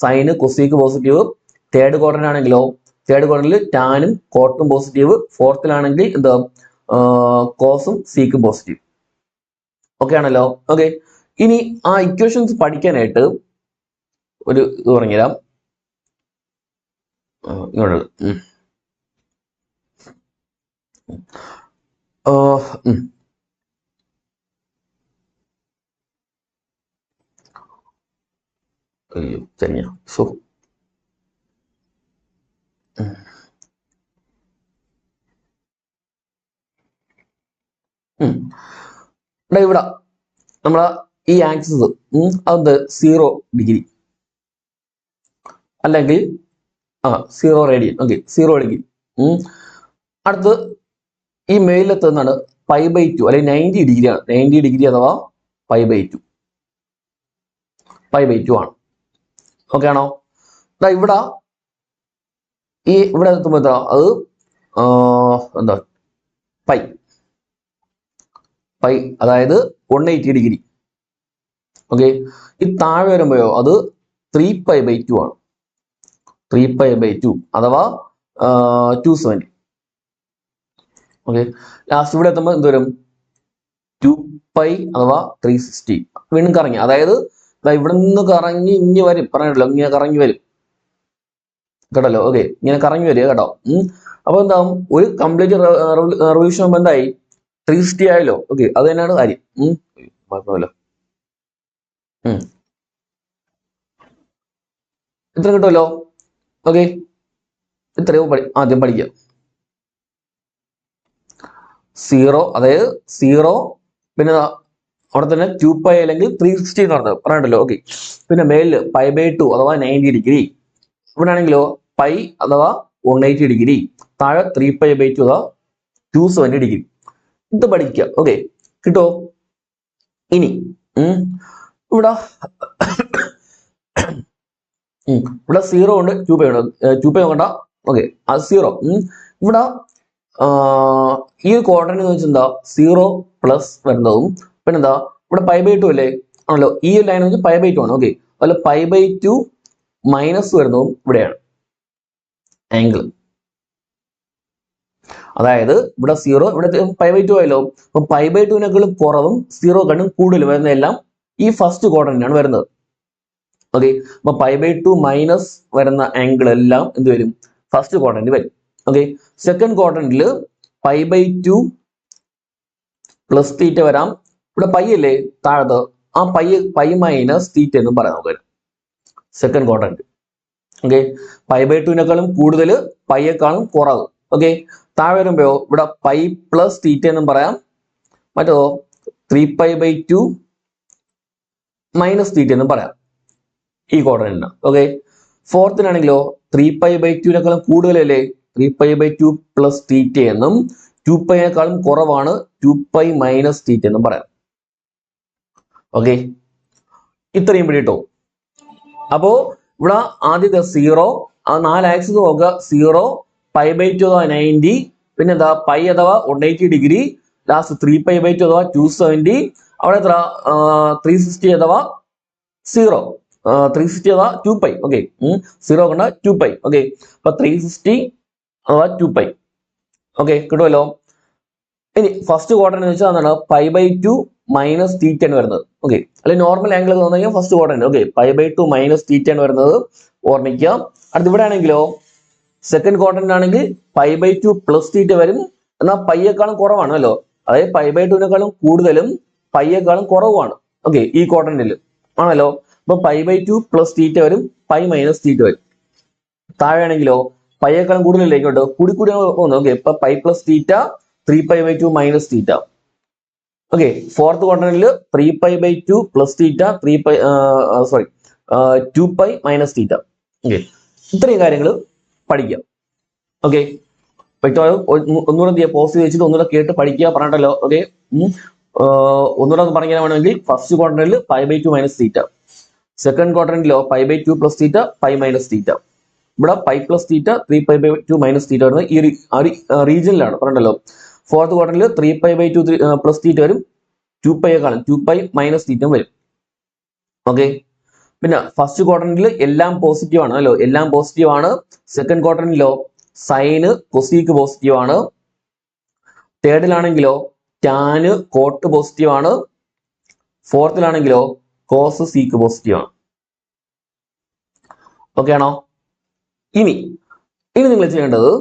S1: sine cosec positive, third quadrant ആണെങ്കിലോ തേർഡ് ക്വാഡ്രന്റിൽ ടാനും കോട്ടും പോസിറ്റീവ്, ഫോർത്തിലാണെങ്കിൽ എന്താ കോസും സീക്കും പോസിറ്റീവ്. ഓക്കെ ആണല്ലോ. ഓക്കെ, ഇനി ആ ഇക്വേഷൻസ് പഠിക്കാനായിട്ട് ഒരു ഇത് പറഞ്ഞുതരാം. ഇങ്ങോട്ട് ശരിയാ. സോ ഇവിടെ നമ്മളെ ഈ ആക്സിസ് അത് 0 ഡിഗ്രി അല്ലെങ്കിൽ 0 റേഡിയൻ. Okay, 0 degree. അടുത്ത് ഈ മേലിലെത്തുന്നതാണ് π/2 അല്ലെങ്കിൽ 90 ഡിഗ്രി ആണ്. 90 ഡിഗ്രി അഥവാ π/2 ആണ്. ഓക്കെ ആണോ? ഇവിടെ എത്തുമ്പോൾ എന്താ അത് എന്താ പൈ അതായത് 180 ഡിഗ്രി. ഓക്കെ, ഈ താഴെ വരുമ്പോഴോ അത് 3π/2 ആണ്. 3π/2 അഥവാ 270. ഓക്കെ, ലാസ്റ്റ് ഇവിടെ എത്തുമ്പോൾ എന്ത് വരും, 2π അഥവാ 360. വീണ്ടും കറങ്ങി, അതായത് ഇവിടെ നിന്ന് കറങ്ങി ഇങ്ങനെ വരും പറഞ്ഞല്ലോ, ഇങ്ങനെ കറങ്ങി വരും കേട്ടല്ലോ. ഓക്കെ, ഇങ്ങനെ കറങ്ങി വരിക കേട്ടോ. അപ്പൊ എന്താവും, ഒരു കംപ്ലീറ്റ് റെവല്യൂഷൻ ആകുമ്പോൾ എന്തായി, 360 ആയല്ലോ. ഓക്കെ, അത് തന്നെയാണ് കാര്യം. കുഴപ്പമില്ല, ഇത്ര കിട്ടുമല്ലോ. ഓക്കെ, ഇത്രയോ ആദ്യം പഠിക്കാം. 0 അതായത് 0 പിന്നെ അവിടെ തന്നെ 2π അല്ലെങ്കിൽ 360 എന്ന് പറഞ്ഞത് പറഞ്ഞിട്ടല്ലോ. ഓക്കെ, പിന്നെ മേലില് π/2 അഥവാ 90 ഡിഗ്രി. ഇവിടെ ആണെങ്കിലോ π അഥവാ 180 ഡിഗ്രി, താഴെ 3π/2 അഥവാ 270 ഡിഗ്രി. ഇത് പഠിക്കുക. ഓക്കെ, കിട്ടോ? ഇനി ഇവിടെ 0 ഉണ്ട്, 2π ഉണ്ട്. 2π നോക്കണ്ട. ഓക്കെ, അത് 0. ഇവിടെ ഈ ക്വാഡ്രന്റ് എന്ന് വെച്ചാൽ എന്താ 0 പ്ലസ് വരുന്നതും പിന്നെന്താ ഇവിടെ π/2 അല്ലേ ആണല്ലോ. ഈ ലൈൻ വെച്ചാൽ π/2 ആണ്. ഓക്കെ, അതുപോലെ π/2 മൈനസ് വരുന്നതും ഇവിടെയാണ് ആംഗിൾ. അതായത് ഇവിടെ 0 ഇവിടെ π/2 ആയല്ലോ. അപ്പൊ π/2 കുറവും 0 കണ്ടും കൂടുതൽ വരുന്നതെല്ലാം ഈ ഫസ്റ്റ് ക്വാഡ്രന്റിനാണ് വരുന്നത്. ഓക്കെ, അപ്പൊ π/2 മൈനസ് വരുന്ന ആംഗിൾ എല്ലാം എന്ത് വരും? ഫസ്റ്റ് ക്വാഡ്രന്റ് വരും. ഓക്കെ, സെക്കൻഡ് ക്വാഡ്രന്റിൽ π/2 പ്ലസ് തീറ്റ വരാം. ഇവിടെ പൈ അല്ലേ താഴത്ത്, ആ പൈ മൈനസ് തീറ്റ എന്നും പറയാം നമുക്ക് സെക്കൻഡ് ക്വാഡ്രന്റ്. ഓക്കെ, π/2 കൂടുതൽ പൈയേക്കാളും കുറവ്. ഓക്കെ, താഴെ വരുമ്പോഴോ ഇവിടെ പൈ പ്ലസ് തീറ്റ എന്നും പറയാം, മറ്റോ 3π/2 മൈനസ് തീറ്റ എന്നും പറയാം ഈ ക്വാഡ്രന്റിന്. ഓക്കെ, ഫോർത്തിനാണെങ്കിലോ 3π/2 കൂടുതലല്ലേ, 3π/2 പ്ലസ് തീറ്റ എന്നും 2πയേക്കാളും കുറവാണ് 2π മൈനസ് തീറ്റ എന്നും പറയാം. ഓക്കെ, ഇത്രയും പിടിട്ടോ. അപ്പോ ഇവിടെ ആദ്യത്തെ 0, ആ 4 ആക്സിസ് നോക്കുക, 0, π/2 അഥവാ 90, പിന്നെ എന്താ പൈ അഥവാ 180 ഡിഗ്രി, ലാസ്റ്റ് 3π/2 അഥവാ 270, അവിടെ എത്ര 360 അഥവാ 0, 360 അഥവാ 2π. ഓക്കെ, 0 കണ്ട 2π. ഓക്കെ, അപ്പൊ 360 അഥവാ 2π. ഓക്കെ, കിട്ടുമല്ലോ. ഇനി ഫസ്റ്റ് ക്വാഡ്രന്റ് എന്ന് വെച്ചാൽ എന്താണ്? π/2 മൈനസ് തീറ്റ ആണ് വരുന്നത്. ഓക്കെ, അല്ലെങ്കിൽ നോർമൽ ആംഗിൾ എന്ന് പറഞ്ഞാൽ first quadrant. Okay, π/2 minus theta ആണ് വരുന്നത്, ഓർമ്മിക്കുക. അടുത്ത് ഇവിടെ ആണെങ്കിലോ സെക്കൻഡ് ക്വാഡ്രന്റ് ആണെങ്കിൽ π/2 പ്ലസ് തീറ്റ വരും, എന്നാൽ പൈയേക്കാളും കുറവാണല്ലോ. അതായത് π/2 കൂടുതലും പൈയേക്കാളും കുറവാണ്. ഓക്കെ, ഈ ക്വാഡ്രന്റിൽ ആണല്ലോ. അപ്പൊ π/2 പ്ലസ് തീറ്റ വരും, പൈ മൈനസ് തീറ്റ വരും. താഴെ ആണെങ്കിലോ പൈയേക്കാളും കൂടുതലില്ലേക്കോട്ട് കൂടി പോകുന്നത്. ഓക്കെ, ഇപ്പൊ pi plus theta 3π/2 minus theta. Okay, fourth quadrant 3π/2 plus theta 2π minus theta. Okay, ഇത്രയും കാര്യങ്ങൾ പഠിക്കുക. ഓക്കെ, ഒന്നുകൂടെ പോസ്റ്റ് വെച്ചിട്ട് ഒന്നുകൂടെ കേട്ട് പഠിക്കുക പറഞ്ഞിട്ടല്ലോ. ഓക്കെ, ഒന്നുകൂടെ പറഞ്ഞാൽ വേണമെങ്കിൽ ഫസ്റ്റ് ക്വാഡ്രന്റിൽ π/2 മൈനസ് തീറ്റ, സെക്കൻഡ് ക്വാഡ്രന്റിലോ π/2 plus theta pi minus theta. ഇവിടെ pi plus theta 3π/2 minus theta വരുന്നത് ഈ റീജിയനിലാണ് പറഞ്ഞല്ലോ. ഫോർത്ത് ക്വാഡ്രന്റിൽ 3π/2 പ്ലസ് തീറ്റ വരും, 2πയേക്കാളും 2π മൈനസ് തീറ്റ വരും. ഓക്കെ, പിന്നെ ഫസ്റ്റ് ക്വാഡ്രന്റിൽ എല്ലാം പോസിറ്റീവ് ആണ് അല്ലോ, എല്ലാം പോസിറ്റീവ് ആണ്. സെക്കൻഡ് ക്വാഡ്രന്റിലോ സൈന് കൊസീക്ക് പോസിറ്റീവ് ആണ്. തേർഡിലാണെങ്കിലോ ടാന് കോട്ട് പോസിറ്റീവ് ആണ്. ഫോർത്തിലാണെങ്കിലോ കോസ് സീക്ക് പോസിറ്റീവ് ആണ്. ഓക്കെ ആണോ? ഇനി നിങ്ങൾ ചെയ്യേണ്ടത്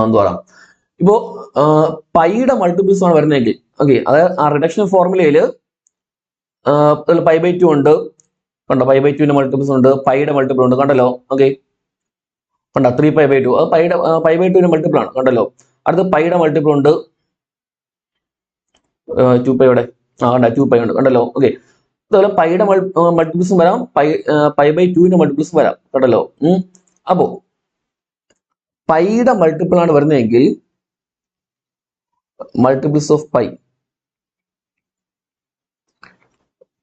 S1: എന്തുവാ, ഇപ്പോ പൈയുടെ മൾട്ടിപ്പിൾസ് ആണ് വരുന്നതെങ്കിൽ, ഓക്കെ, അതായത് ആ റിഡക്ഷൻ ഫോർമുലയിൽ π/2 ഉണ്ട് കണ്ടോ, π/2 മൾട്ടിപ്പിൾസ് ഉണ്ട്, പൈയുടെ മൾട്ടിപ്പിൾ ഉണ്ട് കണ്ടല്ലോ. ഓക്കെ, കണ്ടോ 3π/2 അത് π/2 മൾട്ടിപ്പിൾ ആണ് കണ്ടല്ലോ. അടുത്ത് പൈയുടെ മൾട്ടിപ്പിൾ ഉണ്ട് 2πയുടെ, കണ്ട 2π ഉണ്ട് കണ്ടല്ലോ. ഓക്കെ, അതുപോലെ പൈയുടെ മൾട്ടിപ്പിൾസും വരാം, π/2 മൾട്ടിപ്പിൾസും വരാം കണ്ടല്ലോ. അപ്പോ പൈയുടെ മൾട്ടിപ്പിൾ ആണ് വരുന്നതെങ്കിൽ മൾട്ടിപ്പിൾസ് ഓഫ് പൈ,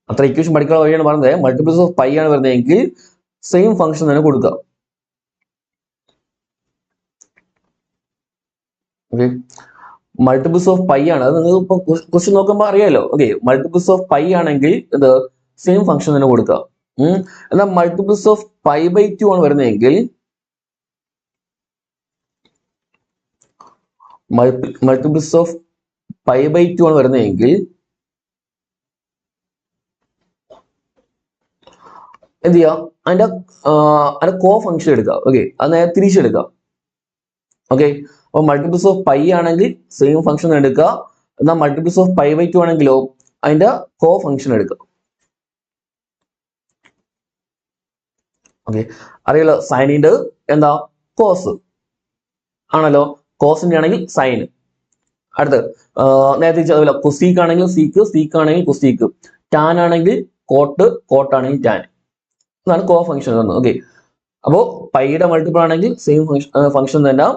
S1: അത്ര ഇക്വേഷൻ പഠിക്കാനുള്ള വഴിയാണ് പറഞ്ഞത്. മൾട്ടിപ്പിൾസ് ഓഫ് പൈ ആണ് വരുന്നതെങ്കിൽ സെയിം ഫംഗ്ഷൻ തന്നെ കൊടുക്കുക. ഓക്കെ, മൾട്ടിപ്പിൾസ് ഓഫ് പൈ ആണ്, അത് നിങ്ങൾ ഇപ്പൊ ക്വസ്റ്റ്യൻ നോക്കുമ്പോൾ അറിയാലോ. ഓക്കെ, മൾട്ടിപ്പിൾസ് ഓഫ് പൈ ആണെങ്കിൽ ഇത് സെയിം ഫംഗ്ഷൻ തന്നെ കൊടുക്കുക. എന്നാൽ മൾട്ടിപ്പിൾസ് ഓഫ് π/2 ആണ് വരുന്നതെങ്കിൽ മൾട്ടിപ്പിൾസ് ഓഫ് π/2 ആണ് വരുന്നതെങ്കിൽ എന്ത് ചെയ്യാം, അതിന്റെ കോ ഫംഗ്ഷൻ എടുക്കുക. ഓക്കെ, അത് നേരെ തിരിച്ചെടുക്കുക. ഓക്കെ, അപ്പൊ മൾട്ടിപ്പിൾസ് ഓഫ് പൈ ആണെങ്കിൽ സെയിം ഫംഗ്ഷൻ എടുക്കുക, എന്നാൽ മൾട്ടിപ്പിൾസ് ഓഫ് π/2 ആണെങ്കിലോ അതിന്റെ കോ ഫംഗ്ഷൻ എടുക്കുക. ഓക്കെ, അറിയാലോ സൈനിന്റെ എന്താ കോസ് ആണല്ലോ, കോസിന്റെ ആണെങ്കിൽ സൈൻ. അടുത്ത് നേരത്തെ അതുപോലെ കൊസീക്ക് ആണെങ്കിൽ സീക്ക്, സീക്ക് ആണെങ്കിൽ കൊസീക്ക്, ടാൻ ആണെങ്കിൽ കോട്ട്, കോട്ടാണെങ്കിൽ ടാൻ. എന്നാണ് കോ ഫംഗ്ഷൻ വന്നത്. ഓക്കെ, അപ്പോ പൈയുടെ മൾട്ടിപ്പിൾ ആണെങ്കിൽ സെയിം ഫംഗ്ഷൻ തന്നെ,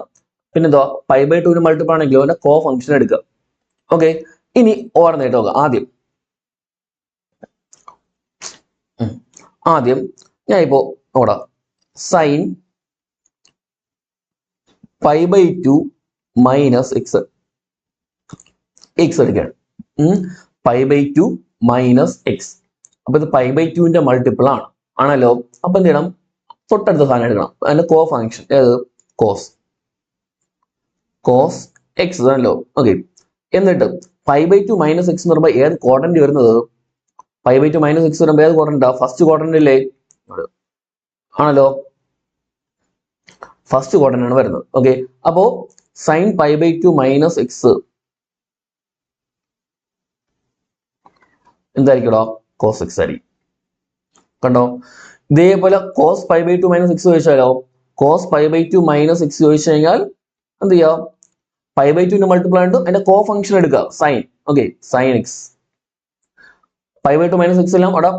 S1: പിന്നെ എന്താ π/2 മൾട്ടിപ്പിൾ ആണെങ്കിലും അതിന്റെ കോ ഫംഗ്ഷൻ എടുക്കുക. ഓക്കെ, ഇനി ഓർമ്മയായിട്ട് നോക്കാം. ആദ്യം ഞാൻ ഇപ്പോ നോക്കാം, സൈൻ π/2 മൈനസ് എക്സ് എടുക്കുകയാണ്. π/2 മൈനസ് എക്സ്, അപ്പൊ ഇത് π/2 മൾട്ടിപ്പിൾ ആണല്ലോ. അപ്പൊ എന്ത് ചെയ്യണം, തൊട്ടടുത്ത സാധനം എടുക്കണം, അതിന്റെ കോ ഫംഗ്ഷൻ ഏത്, കോസ് എക്സ് ആണല്ലോ. ഓക്കെ, എന്നിട്ട് π/2 മൈനസ് എക്സ് എന്ന് പറയുമ്പോൾ ഏത് ക്വാഡ്രന്റ് വരുന്നത്, pi by two minus X വരുമ്പോൾ ഏത് ക്വാഡ്രന്റാ? ഫസ്റ്റ് ക്വാഡ്രന്റിലെ ആണല്ലോ, ഫസ്റ്റ് ക്വാഡ്രന്റ് ആണ് വരുന്നത്. ഓക്കെ, അപ്പോ sine pi by two minus x എന്തായിരിക്കടോ? കോസ് എക്സ് ആയിരിക്കും. കണ്ടോ? ഇതേപോലെ cos pi by two minus x ചോദിച്ചാലോ? Cos pi by two minus x ചോദിച്ചു കഴിഞ്ഞാൽ എന്ത് ചെയ്യാം? പൈ ബൈ ടുന്റെ മൾട്ടിപ്പിൾ ആയിട്ട് അതിന്റെ കോ ഫംഗ്ഷൻ എടുക്കുക, sine. Okay, sine X. Pi by two minus X എല്ലാം അവിടെ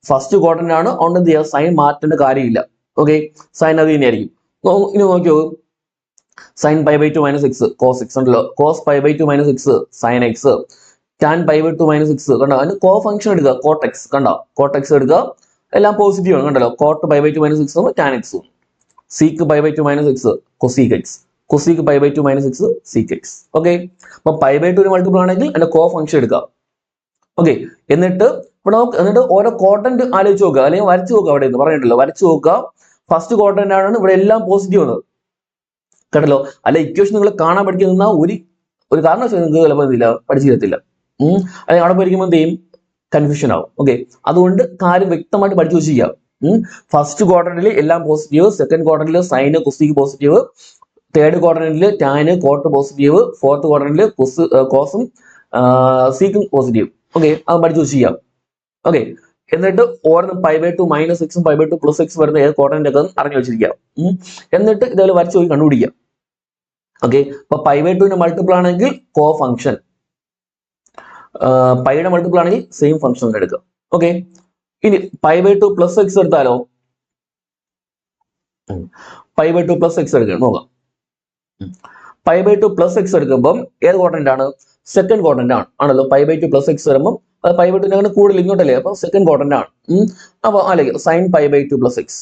S1: ഫസ്റ്റ് ക്വാഡ്രന്റ് ആണ്, അതുകൊണ്ട് എന്ത് ചെയ്യുക? സൈൻ മാറ്റേണ്ട കാര്യമില്ല. ഓക്കെ, സൈൻ അത് തന്നെയായിരിക്കും. ഇനി നോക്കിയോ, sine pi by two minus x cos x ഉണ്ടല്ലോ, cos pi by two minus x sine x, tan pi by two minus x കണ്ടോ, അതിന് കോ ഫംഗ്ഷൻ എടുക്കുക, കോട്ടെക്സ്. കണ്ടോ, കോട്ടെക്സ് എടുക്കുക, എല്ലാം പോസിറ്റീവ് ആണ്. കണ്ടല്ലോ, cot pi by two minus x tan x, sec pi by two minus x cosec x, cosec pi by two minus x sec x. Okay, അപ്പൊ pi by two multiple ആണെങ്കിൽ അതിന്റെ co function എടുക്കുക. Okay, എന്നിട്ട് ഇവിടെ എന്നിട്ട് ഓരോ quadrant ആലോചിച്ച് നോക്കുക, അല്ലെങ്കിൽ വരച്ചു നോക്കുക. അവിടെ പറഞ്ഞിട്ടല്ലോ, വരച്ചു നോക്കുക. ഫസ്റ്റ് ക്വാഡ്രന്റ് ആണ് ഇവിടെ എല്ലാം പോസിറ്റീവ് വന്നത്, കേട്ടല്ലോ. അല്ല, ഇക്വേഷൻ നിങ്ങൾ കാണാൻ പഠിക്കുന്ന ഒരു കാരണവശാലും നിങ്ങൾക്ക് ചിലപ്പോൾ എന്തില്ല പഠിച്ചു തരത്തില്ല. അല്ലെങ്കിൽ അവിടെ പോയിരിക്കുമ്പോൾ എന്ത് ചെയ്യും? കൺഫ്യൂഷൻ ആവും. ഓക്കെ, അതുകൊണ്ട് കാര്യം വ്യക്തമായിട്ട് പഠിച്ചു വെച്ചിരിക്കുക. ഫസ്റ്റ് ക്വാഡ്രന്റിൽ എല്ലാം പോസിറ്റീവ്, സെക്കൻഡ് ക്വാഡ്രന്റിൽ സൈന് കൊസീക്ക് പോസിറ്റീവ്, തേർഡ് ക്വാഡ്രന്റിൽ ടാന് കോട്ട് പോസിറ്റീവ്, ഫോർത്ത് ക്വാഡ്രന്റിൽ കോസും സീക്കും പോസിറ്റീവ്. ഓക്കെ, അത് പഠിച്ചു വെച്ചിരിക്കുക. ഓക്കെ, എന്നിട്ട് ഓരോ പൈ ബൈ ടു മൈനസ് എക്സും pi by two plus x വരുന്ന ഏത് ക്വാഡ്രന്റ് ഒക്കെ അറിഞ്ഞു വെച്ചിരിക്കുക. എന്നിട്ട് ഇതേപോലെ വരച്ച് പോയി കണ്ടുപിടിക്കുക. ഓക്കെ, അപ്പൊ പൈ ബൈ ടുവിന്റെ മൾട്ടിപ്പിൾ ആണെങ്കിൽ കോ ഫംഗ്ഷൻ, പൈയുടെ മൾട്ടിപ്പിൾ ആണെങ്കിൽ സെയിം ഫംഗ്ഷൻ എടുക്കുക. ഓക്കെ, ഇനി pi by two plus x എടുത്താലോ? Pi by two plus x എടുക്കുക, നോക്കാം. Pi by two plus X എടുക്കുമ്പോൾ ഏത് ക്വാഡ്രന്റ് ആണ്? സെക്കൻഡ് ക്വാഡ്രന്റ് ആണ്, ആണല്ലോ. Pi by two plus x വരുമ്പോൾ അത് പൈ ബൈ ടു അങ്ങനെ കൂടുതൽ ഇങ്ങോട്ടല്ലേ, അപ്പൊ സെക്കൻഡ് ക്വാഡ്രന്റ് ആണ്. അപ്പൊ അല്ലെങ്കിൽ sine pi by two plus X,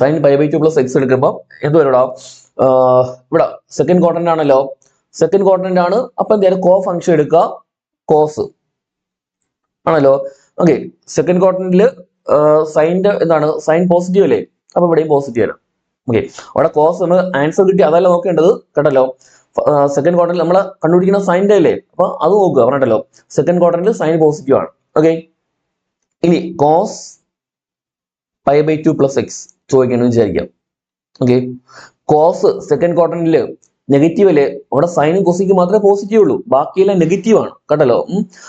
S1: sine pi by two plus X എടുക്കുമ്പോൾ എന്ത് വരും ഇവിടെ? സെക്കൻഡ് ക്വാഡ്രന്റ് ആണല്ലോ, സെക്കൻഡ് ക്വാഡ്രന്റ് ആണ്. അപ്പൊ എന്തായാലും കോ ഫംഗ്ഷൻ എടുക്കുക, കോസ് ആണല്ലോ. ഓക്കെ, സെക്കൻഡ് ക്വാഡ്രന്റിൽ സൈൻ്റെ എന്താണ്? സൈൻ പോസിറ്റീവ് അല്ലേ, അപ്പൊ ഇവിടെയും പോസിറ്റീവ് ആണ്. ഓക്കെ, അവിടെ കോസ് നമ്മൾ ആൻസർ കിട്ടി, അതല്ല നോക്കേണ്ടത്, കേട്ടല്ലോ. സെക്കൻഡ് ക്വാഡ്രന്റിൽ നമ്മൾ കണ്ടുപിടിക്കുന്ന സൈൻ്റെ അല്ലേ, അപ്പൊ അത് നോക്കുക, പറഞ്ഞിട്ടല്ലോ. സെക്കൻഡ് ക്വാഡ്രന്റിൽ സൈൻ പോസിറ്റീവ് ആണ്. ഓക്കെ, ഇനി cos pi by two plus x ചോദിക്കണമെന്ന് വിചാരിക്കാം. ഓക്കെ, കോസ് സെക്കൻഡ് ക്വാഡ്രന്റിൽ നെഗറ്റീവ് അല്ലേ, അവിടെ സൈനും കൊസിക്ക് മാത്രമേ പോസിറ്റീവ് ഉള്ളൂ, ബാക്കിയെല്ലാം നെഗറ്റീവ് ആണ്, കേട്ടല്ലോ.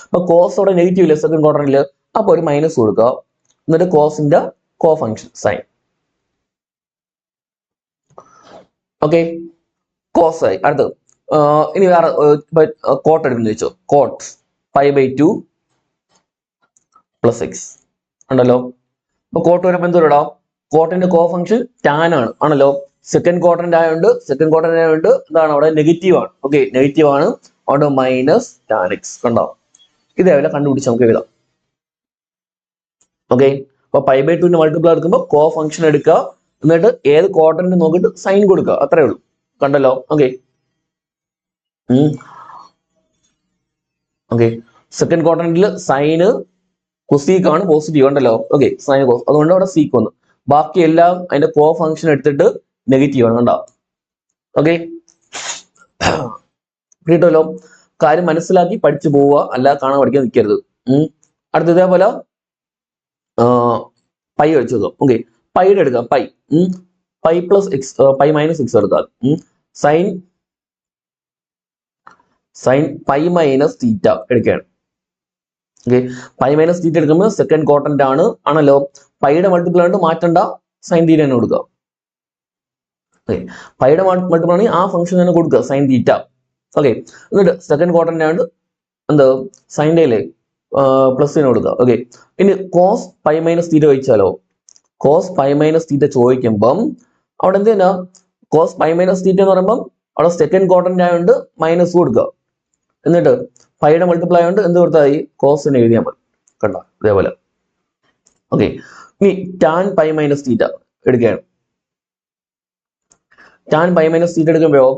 S1: അപ്പൊ കോസ് അവിടെ നെഗറ്റീവ് അല്ലേ സെക്കൻഡ് ക്വാഡ്രന്റിൽ, അപ്പൊ ഒരു മൈനസ് കൊടുക്കുക. എന്നിട്ട് കോസിന്റെ co function sine. Okay, cos ആയി. അടുത്തത് ഇനി വേറെ കോട്ട് എടുക്കുന്നു ചോദിച്ചോ. Cot pi by two plus X ഉണ്ടല്ലോ. അപ്പൊ കോട്ട് വരുമ്പോൾ എന്തോ ഇടാം? കോട്ടിന്റെ കോ ഫംഗ്ഷൻ ടാൻ ആണ്, ആണല്ലോ. സെക്കൻഡ് ക്വാഡ്രന്റ് ആയതുകൊണ്ട് എന്താണ് അവിടെ? നെഗറ്റീവ് ആണ്. ഓക്കെ, നെഗറ്റീവ് ആണ്, അവിടെ മൈനസ് ടാൻ എക്സ്. കണ്ടോ? ഇതേപോലെ കണ്ടുപിടിച്ച് നമുക്ക് എഴുതാം. ഓക്കെ, അപ്പൊ പൈ ബൈ ടുവിന്റെ മൾട്ടിപ്പിൾ എടുക്കുമ്പോൾ കോ ഫംഗ്ഷൻ എടുക്കുക, എന്നിട്ട് ഏത് ക്വാഡ്രന്റ് നോക്കിയിട്ട് സൈൻ കൊടുക്കുക, അത്രേ ഉള്ളൂ. കണ്ടല്ലോ? ഓക്കെ, ഓക്കെ, സെക്കൻഡ് ക്വാഡ്രന്റിൽ സൈന് കൊസീക്ക് ആണ് പോസിറ്റീവ് ഉണ്ടല്ലോ. ഓക്കെ, സൈൻ കോസ്, അതുകൊണ്ട് അവിടെ സീക്ക് വന്നു. ബാക്കി എല്ലാം അതിന്റെ കോ ഫംഗ്ഷൻ എടുത്തിട്ട് നെഗറ്റീവ് ആണ്, കണ്ടോ? ഓക്കെ, കിട്ടുമല്ലോ. കാര്യം മനസ്സിലാക്കി പഠിച്ചു പോവുക, അല്ല കാണാൻ പഠിക്കാൻ നിൽക്കരുത്. അടുത്ത ഇതേപോലെ പൈ വെച്ച് നോക്കാം. ഓക്കെ, പൈയുടെ എടുക്കാം. Pi plus X, pi minus X എടുത്താൽ സൈൻ പൈ മൈനസ് തീറ്റ എടുക്കുകയാണ്. ഓക്കെ, പൈ മൈനസ് തീറ്റ എടുക്കുമ്പോൾ സെക്കൻഡ് ക്വാഡ്രന്റ് ആണ്, ആണല്ലോ. പൈയുടെ മൾട്ടിപ്പിൾ ആയിട്ട് മാറ്റണ്ട, സൈൻ തീറ്റ തന്നെ കൊടുക്കുക. ഓക്കെ, പൈയുടെ മൾട്ടിപ്പിൾ ആണെങ്കിൽ ആ ഫംഗ്ഷൻ തന്നെ കൊടുക്കുക, സൈൻ തീറ്റ. ഓക്കെ, എന്നിട്ട് സെക്കൻഡ് ക്വാഡ്രന്റ് ആണ് എന്ത്? സൈൻ്റെ അല്ലേ, പ്ലസ് കൊടുക്കുക. ഓക്കെ, ഇനി കോസ് പൈ മൈനസ് തീറ്റ ചോദിച്ചാലോ? കോസ് പൈ മൈനസ് തീറ്റ ചോദിക്കുമ്പം അവിടെ എന്ത് തന്നെ? കോസ് പൈ മൈനസ് തീറ്റ എന്ന് പറയുമ്പം അവിടെ സെക്കൻഡ് ക്വാഡ്രന്റ് ആയതുകൊണ്ട് മൈനസ് കൊടുക്കുക. എന്നിട്ട് പൈയുടെ മൾട്ടിപ്പിൾ ആയതുകൊണ്ട് എന്ത് കൊടുത്താൽ കോസിന് എഴുതിയാൽ മതി. കണ്ടോ? ഇതേപോലെ. ഓക്കെ, ഇനി ടാൻ പൈ മൈനസ് തീറ്റ എടുക്കുകയാണ്. ടാൻ പൈ മൈനസ് തീറ്റ എടുക്കുമ്പോഴോ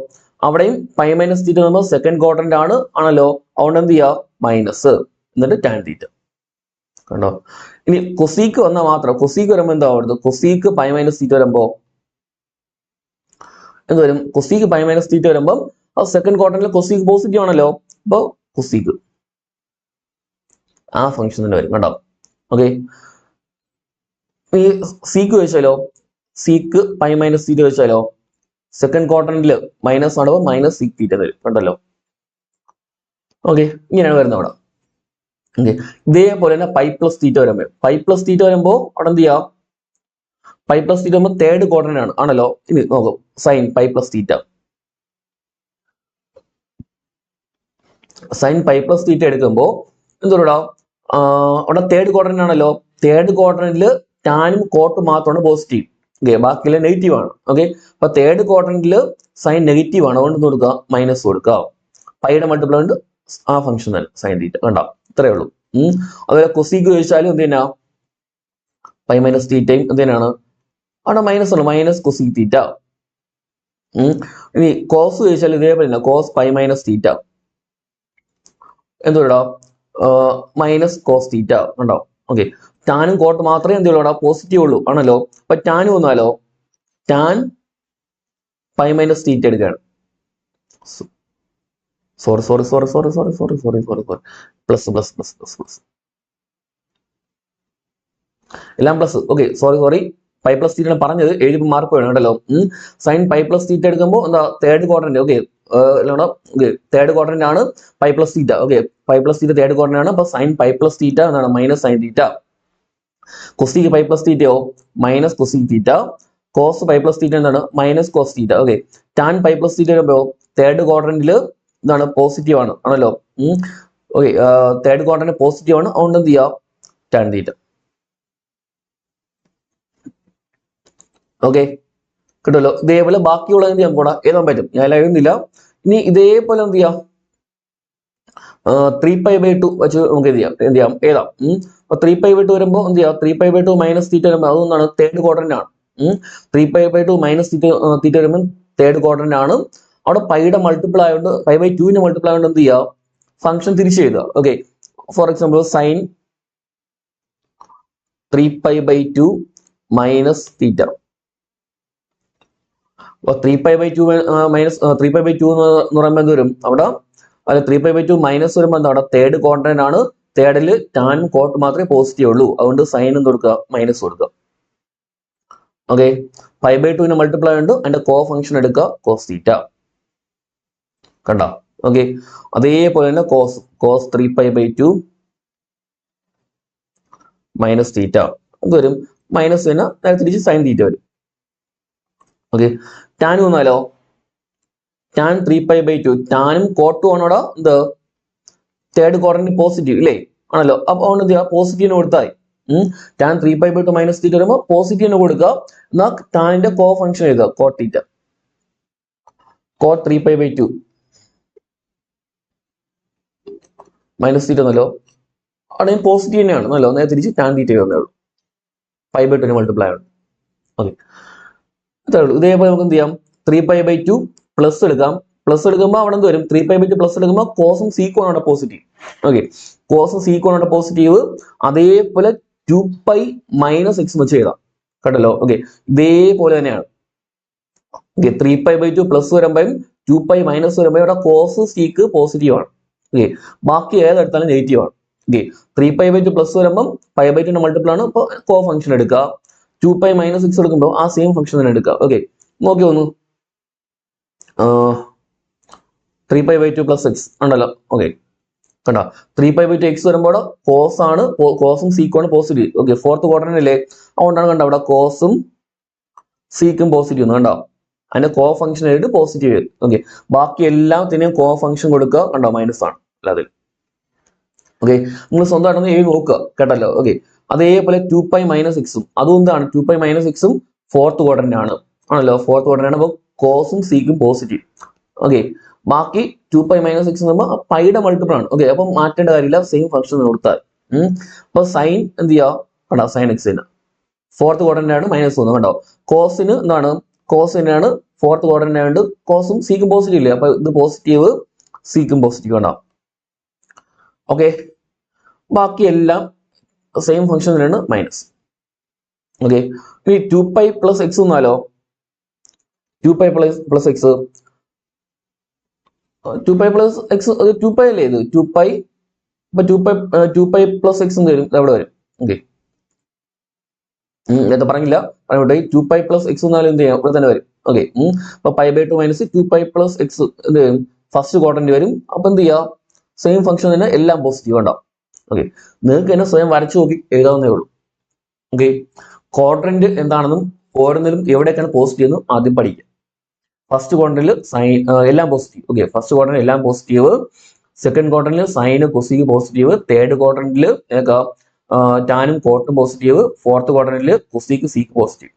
S1: അവിടെയും പൈ മൈനസ് തീറ്റ നമ്മൾ സെക്കൻഡ് ക്വാഡ്രന്റ് ആണ്, ആണല്ലോ. അതുകൊണ്ട് എന്ത് ചെയ്യുക? മൈനസ്, എന്നിട്ട് ടാൻ തീറ്റ. കണ്ടോ? ഇനി കൊസീക്ക് വന്നാൽ മാത്രം, കൊസീക്ക് വരുമ്പോൾ എന്താ വരുന്നത്? കൊസീക്ക് പൈ മൈനസ് തീറ്റ വരുമ്പോ എന്ത് വരും? കൊസീക്ക് പൈ മൈനസ് തീറ്റ വരുമ്പം സെക്കൻഡ് ക്വാഡ്രന്റിൽ കൊസീക്ക് പോസിറ്റീവ് ആണല്ലോ, അപ്പൊ കൊസീക്ക് ആ ഫംഗ്ഷൻ തന്നെ വരും കേട്ടോ. ഓക്കെ, ഈ സീക്ക് വെച്ചാലോ, സീക്ക് പൈ മൈനസ് തീറ്റ വെച്ചാലോ സെക്കൻഡ് ക്വാഡ്രന്റിൽ മൈനസ് ആണപ്പോൾ മൈനസ് സീക്ക് തീറ്റ വരും കണ്ടല്ലോ. ഓക്കെ, ഇങ്ങനെയാണ് വരുന്നത് അവിടെ. ഓക്കെ, ഇതേപോലെ തന്നെ പൈ പ്ലസ് തീറ്റ വരുമ്പോൾ അവിടെ എന്ത് ചെയ്യാം, പൈ പ്ലസ് തീറ്റ വരുമ്പോൾ തേർഡ് ക്വാഡ്രന്റ് ആണ് ആണല്ലോ. ഇത് നോക്കും സൈൻ പൈ പ്ലസ് തീറ്റ, സൈൻ പൈ പ്ലസ് തീറ്റ എടുക്കുമ്പോൾ എന്തോടാ അവിടെ തേർഡ് ക്വാഡ്രന്റ് ആണല്ലോ. തേർഡ് ക്വാഡ്രന്റിൽ ടാനും കോട്ടും മാത്രമാണ് പോസിറ്റീവ്. ഓക്കെ, ബാക്കിയെല്ലാം നെഗറ്റീവ് ആണ്. ഓക്കെ, അപ്പൊ തേർഡ് ക്വാഡ്രന്റിൽ സൈൻ നെഗറ്റീവ് ആണ്, അതുകൊണ്ട് കൊടുക്കുക മൈനസ് കൊടുക്കുക. പൈയുടെ മൾട്ടിപ്പിൾ ഉണ്ട് ആ ഫംഗ്ഷൻ തന്നെ സൈൻ തീറ്റ കണ്ടോ, ഇത്രയേ ഉള്ളൂ. അതുപോലെ കൊസീക്ക് ചോദിച്ചാലും എന്ത് തന്നെയാ, പൈ മൈനസ് തീറ്റയും എന്ത് തന്നെയാണ് അവിടെ മൈനസ് ആണ്, മൈനസ് കൊസീക്ക് തീറ്റ. ഇനി കോസ് ചോദിച്ചാൽ ഇതേപോലെ തന്നെ കോസ് പൈ മൈനസ് തീറ്റ എന്തുകൊണ്ടാ മൈനസ് കോസ് തീറ്റ ഉണ്ടോ. ഓക്കെ, ടാനും കോട്ട് മാത്രമേ എന്ത് ഉള്ളൂ പോസിറ്റീവ് ഉള്ളൂ ആണല്ലോ. അപ്പൊ ടാനും വന്നാലോ ടാൻ പൈ മൈനസ് തീറ്റ എടുക്കുകയാണ്. പ്ലസ് എല്ലാം plus. Okay, sorry pi plus തീറ്റ പറഞ്ഞത് എഴുതി മാർക്ക് വേണം കേട്ടല്ലോ. സൈൻ പൈ പ്ലസ് തീറ്റ എടുക്കുമ്പോൾ എന്താ third quadrant. Okay, third quadrant ആണ് pi plus theta. Okay, pi plus theta third quadrant ആണ്. അപ്പൊ സൈൻ പൈ പ്ലസ് തീറ്റ എന്താണ് minus sine theta. Cosec pi plus തീറ്റയോ minus cosec theta. Cos pi plus theta എന്താണ് minus cos theta. Okay, tan pi plus theta വരുമ്പോൾ third ക്വാഡ്രന്റിൽ എന്താണ് positive ആണ് ആണല്ലോ. Okay, third quadrant positive ആണ്, അതുകൊണ്ട് എന്ത് ചെയ്യാം ടാൻ തീറ്റ. ഓക്കെ, കിട്ടുമല്ലോ. ഇതേപോലെ ബാക്കിയുള്ള എന്ത് ചെയ്യാൻ കൂടാ എഴുതാൻ പറ്റും, ഞാൻ എഴുതുന്നില്ല. ഇനി ഇതേപോലെ എന്ത് ചെയ്യാം 3π/2 വെച്ച് നമുക്ക് എന്ത് ചെയ്യാം എഴുതാം. അപ്പൊ 3π/2 വരുമ്പോൾ എന്ത് ചെയ്യാം 3π/2 മൈനസ് തീറ്റ വരുമ്പോൾ അതൊന്നാണ് തേർഡ് ക്വാഡ്രന്റ് ആണ്. 3π/2 മൈനസ് തീറ്റ വരുമ്പോൾ തേർഡ് ക്വാഡ്രന്റ് ആണ്. അവിടെ പൈയുടെ മൾട്ടിപ്പിൾ ആയതുകൊണ്ട് π/2 മൾട്ടിപ്പിൾ ആയതുകൊണ്ട് എന്ത് ചെയ്യുക ഫംഗ്ഷൻ തിരിച്ച് എഴുതുക. Okay, for example sine 3π/2 minus theta. അപ്പൊ 3π/2 മൈനസ് 3π/2 എന്ന് പറയുമ്പോൾ എന്ത് വരും അവിടെ, അല്ല 3π/2 മൈനസ് വരുമ്പോൾ എന്താ അവിടെ തേർഡ് ക്വാഡ്രന്റ് ആണ്. തേർഡിൽ ടാൻ കോട്ട് മാത്രമേ പോസിറ്റീവ് ഉള്ളൂ, അതുകൊണ്ട് സൈൻ എന്ത് കൊടുക്കുക മൈനസ് കൊടുക്കുക. ഓക്കെ, π/2 മൾട്ടിപ്പിൾ ആയതുകൊണ്ട് അതിന്റെ കോ ഫംഗ്ഷൻ എടുക്കുക കോസ് തീറ്റ കണ്ട. ഓക്കെ, അതേപോലെ തന്നെ കോസ് 3π/2 മൈനസ് തീറ്റ എന്ത് വരും മൈനസ് തന്നെ നേരെ തിരിച്ച് സൈൻ തീറ്റ വരും. ഓക്കെ, ടാൻ വന്നാലോ ടാൻ 3π/2 ടാനും കോട്ടും ആണോടാ എന്ത് തേർഡ് ക്വാഡ്രന്റ് പോസിറ്റീവ് ഇല്ലേ ആണല്ലോ. അപ്പൊ അതുകൊണ്ട് എന്ത് ചെയ്യുക പോസിറ്റീവിന് കൊടുത്താൽ ടാൻ 3π/2 മൈനസ് തീറ്റ വരുമ്പോൾ പോസിറ്റീവിന് കൊടുക്കുക. എന്നാൽ ടാനിന്റെ കോ ഫംഗ്ഷൻ എഴുതുക cot theta. Cot 3π/2 minus theta എന്നല്ലോ, അവിടെ പോസിറ്റീവ് തന്നെയാണ് എന്നല്ലോ, നേരെ തിരിച്ച് ടാൻ തീറ്റ വന്നേ ഉള്ളൂ π/2 മൾട്ടിപ്ലൈ ആണ്. ഓക്കെ, അത്രേ ഉള്ളൂ. ഇതേപോലെ നമുക്ക് എന്ത് ചെയ്യാം 3π/2 പ്ലസ് എടുക്കാം. പ്ലസ് എടുക്കുമ്പോൾ അവിടെ എന്ത് വരും 3π/2 പ്ലസ് എടുക്കുമ്പോൾ കോസും സീക്കും ആണ് പോസിറ്റീവ്. ഓക്കെ, കോസും സീക്കും ആണ് പോസിറ്റീവ്. അതേപോലെ 2π മൈനസ് എക്സ് വെച്ച് എഴുതാം കേട്ടല്ലോ. ഓക്കെ, ഇതേപോലെ തന്നെയാണ്. ഓക്കെ, 3π/2 പ്ലസ് വരുമ്പോൾ 2π മൈനസ് വരുമ്പോൾ ഇവിടെ കോസ് സീക്ക് പോസിറ്റീവ് ആണ്. ഓക്കെ, ബാക്കി ഏതെടുത്താലും നെഗറ്റീവ് ആണ്. ഓക്കെ, 3π/2 പ്ലസ് വരുമ്പോൾ π/2 മൾട്ടിപ്പിൾ ആണ്, അപ്പോൾ കോ ഫംഗ്ഷൻ എടുക്കുക. 2π മൈനസ് എക്സ് എടുക്കുമ്പോൾ ആ സെയിം ഫംഗ്ഷൻ തന്നെ എടുക്കുക. ഓക്കെ, നോക്കി വന്നു 3π/2 പ്ലസ് എക്സ് ഉണ്ടല്ലോ. ഓക്കെ, കണ്ടോ 3π/2 എക്സ് വരുമ്പോൾ കോസ് ആണ്, കോസും സീക്കും ആണ് പോസിറ്റീവ്. ഓക്കെ, ഫോർത്ത് ക്വാഡ്രന്റ് അല്ലേ, അതുകൊണ്ടാണ് കണ്ടോ അവിടെ കോസും സീക്കും പോസിറ്റീവ് എന്ന് കണ്ടോ, അതിന്റെ കോ ഫംഗ്ഷൻ ആയിട്ട് പോസിറ്റീവ്. ഓക്കെ, ബാക്കി എല്ലാത്തിനെയും കോ ഫംഗ്ഷൻ കൊടുക്കുക കണ്ടോ മൈനസ് ആണ് അല്ലാതെ. ഓക്കെ, നിങ്ങൾ സ്വന്തമായിട്ടൊന്ന് എഴുതി നോക്കുക കേട്ടല്ലോ. ഓക്കെ, അതേപോലെ 2π മൈനസ് എക്സും അതും എന്താണ് 2π മൈനസ് എക്സും ഫോർത്ത് ക്വാഡ്രന്റ് ആണ് ആണല്ലോ. ഫോർത്ത് ക്വാഡ്രന്റ് ആണ്, അപ്പോൾ കോസും സീക്കും പോസിറ്റീവ്. ഓക്കെ, ബാക്കി 2π മൈനസ് എക്സ് എന്ന് പറയുമ്പോൾ പൈയുടെ മൾട്ടിപ്പിൾ ആണ്. ഓക്കെ, അപ്പം മാറ്റേണ്ട കാര്യമില്ല, സെയിം ഫംഗ്ഷൻ കൊടുത്താൽ. അപ്പൊ സൈൻ എന്ത് ചെയ്യുക കണ്ടോ സൈൻ എക്സ് തന്നെ ഫോർത്ത് ക്വാഡ്രന്റ് ആണ് മൈനസ് 1 കണ്ടോ. കോസിന് എന്താണ് കോസ് തന്നെയാണ് ഫോർത്ത് ക്വാഡ്രന്റ് ആയതുകൊണ്ട് കോസും സീക്കും പോസിറ്റീവ് ഇല്ലേ, അപ്പൊ ഇത് പോസിറ്റീവ് സീക്കും പോസിറ്റീവ് കണ്ടോ. ഓക്കെ, ബാക്കി എല്ലാം സെയിം ഫംഗ്ഷൻ തന്നെയാണ് മൈനസ്. ഓക്കെ, ഇനി 2π പ്ലസ് എക്സ് വന്നാലോ 2π plus x two pi plus x two pi അല്ലേ ഇത് ടു പൈ. ഇപ്പൊ ടു പൈ പ്ലസ് എക്സ് വരും, എവിടെ വരും? ഓക്കെ, എന്താ പറഞ്ഞില്ല, പറഞ്ഞോട്ടെ. ടു പൈ പ്ലസ് എക്സ് എന്നാലും എന്ത് ചെയ്യാം, ഇവിടെ തന്നെ വരും. ഓക്കെ, അപ്പൊ pi by two minus two pi plus X എന്ത് വരും, ഫസ്റ്റ് ക്വാഡ്രന്റ് വരും. അപ്പൊ എന്ത് ചെയ്യാം, സെയിം ഫംഗ്ഷൻ തന്നെ എല്ലാം പോസിറ്റീവ് ഉണ്ടാവും. ഓക്കെ, നിങ്ങൾക്ക് തന്നെ സ്വയം വരച്ചു നോക്കി എഴുതാവുന്നേ ഉള്ളൂ. ഓക്കെ, ക്വാഡ്രന്റ് എന്താണെന്നും ഓരോന്നിലും എവിടെയൊക്കെയാണ് പോസിറ്റീവ് എന്നും ആദ്യം പഠിക്കുക. ഫസ്റ്റ് ക്വാഡ്രന്റിൽ സൈൻ എല്ലാം പോസിറ്റീവ്. ഓക്കെ, ഫസ്റ്റ് ക്വാഡ്രന്റ് എല്ലാം പോസിറ്റീവ്. സെക്കൻഡ് ക്വാഡ്രന്റിൽ സൈന് കൊസീക്ക് പോസിറ്റീവ്. തേർഡ് ക്വാഡ്രന്റിൽ ടാനും കോട്ടും പോസിറ്റീവ്. ഫോർത്ത് ക്വാഡ്രന്റിൽ cosec sec positive.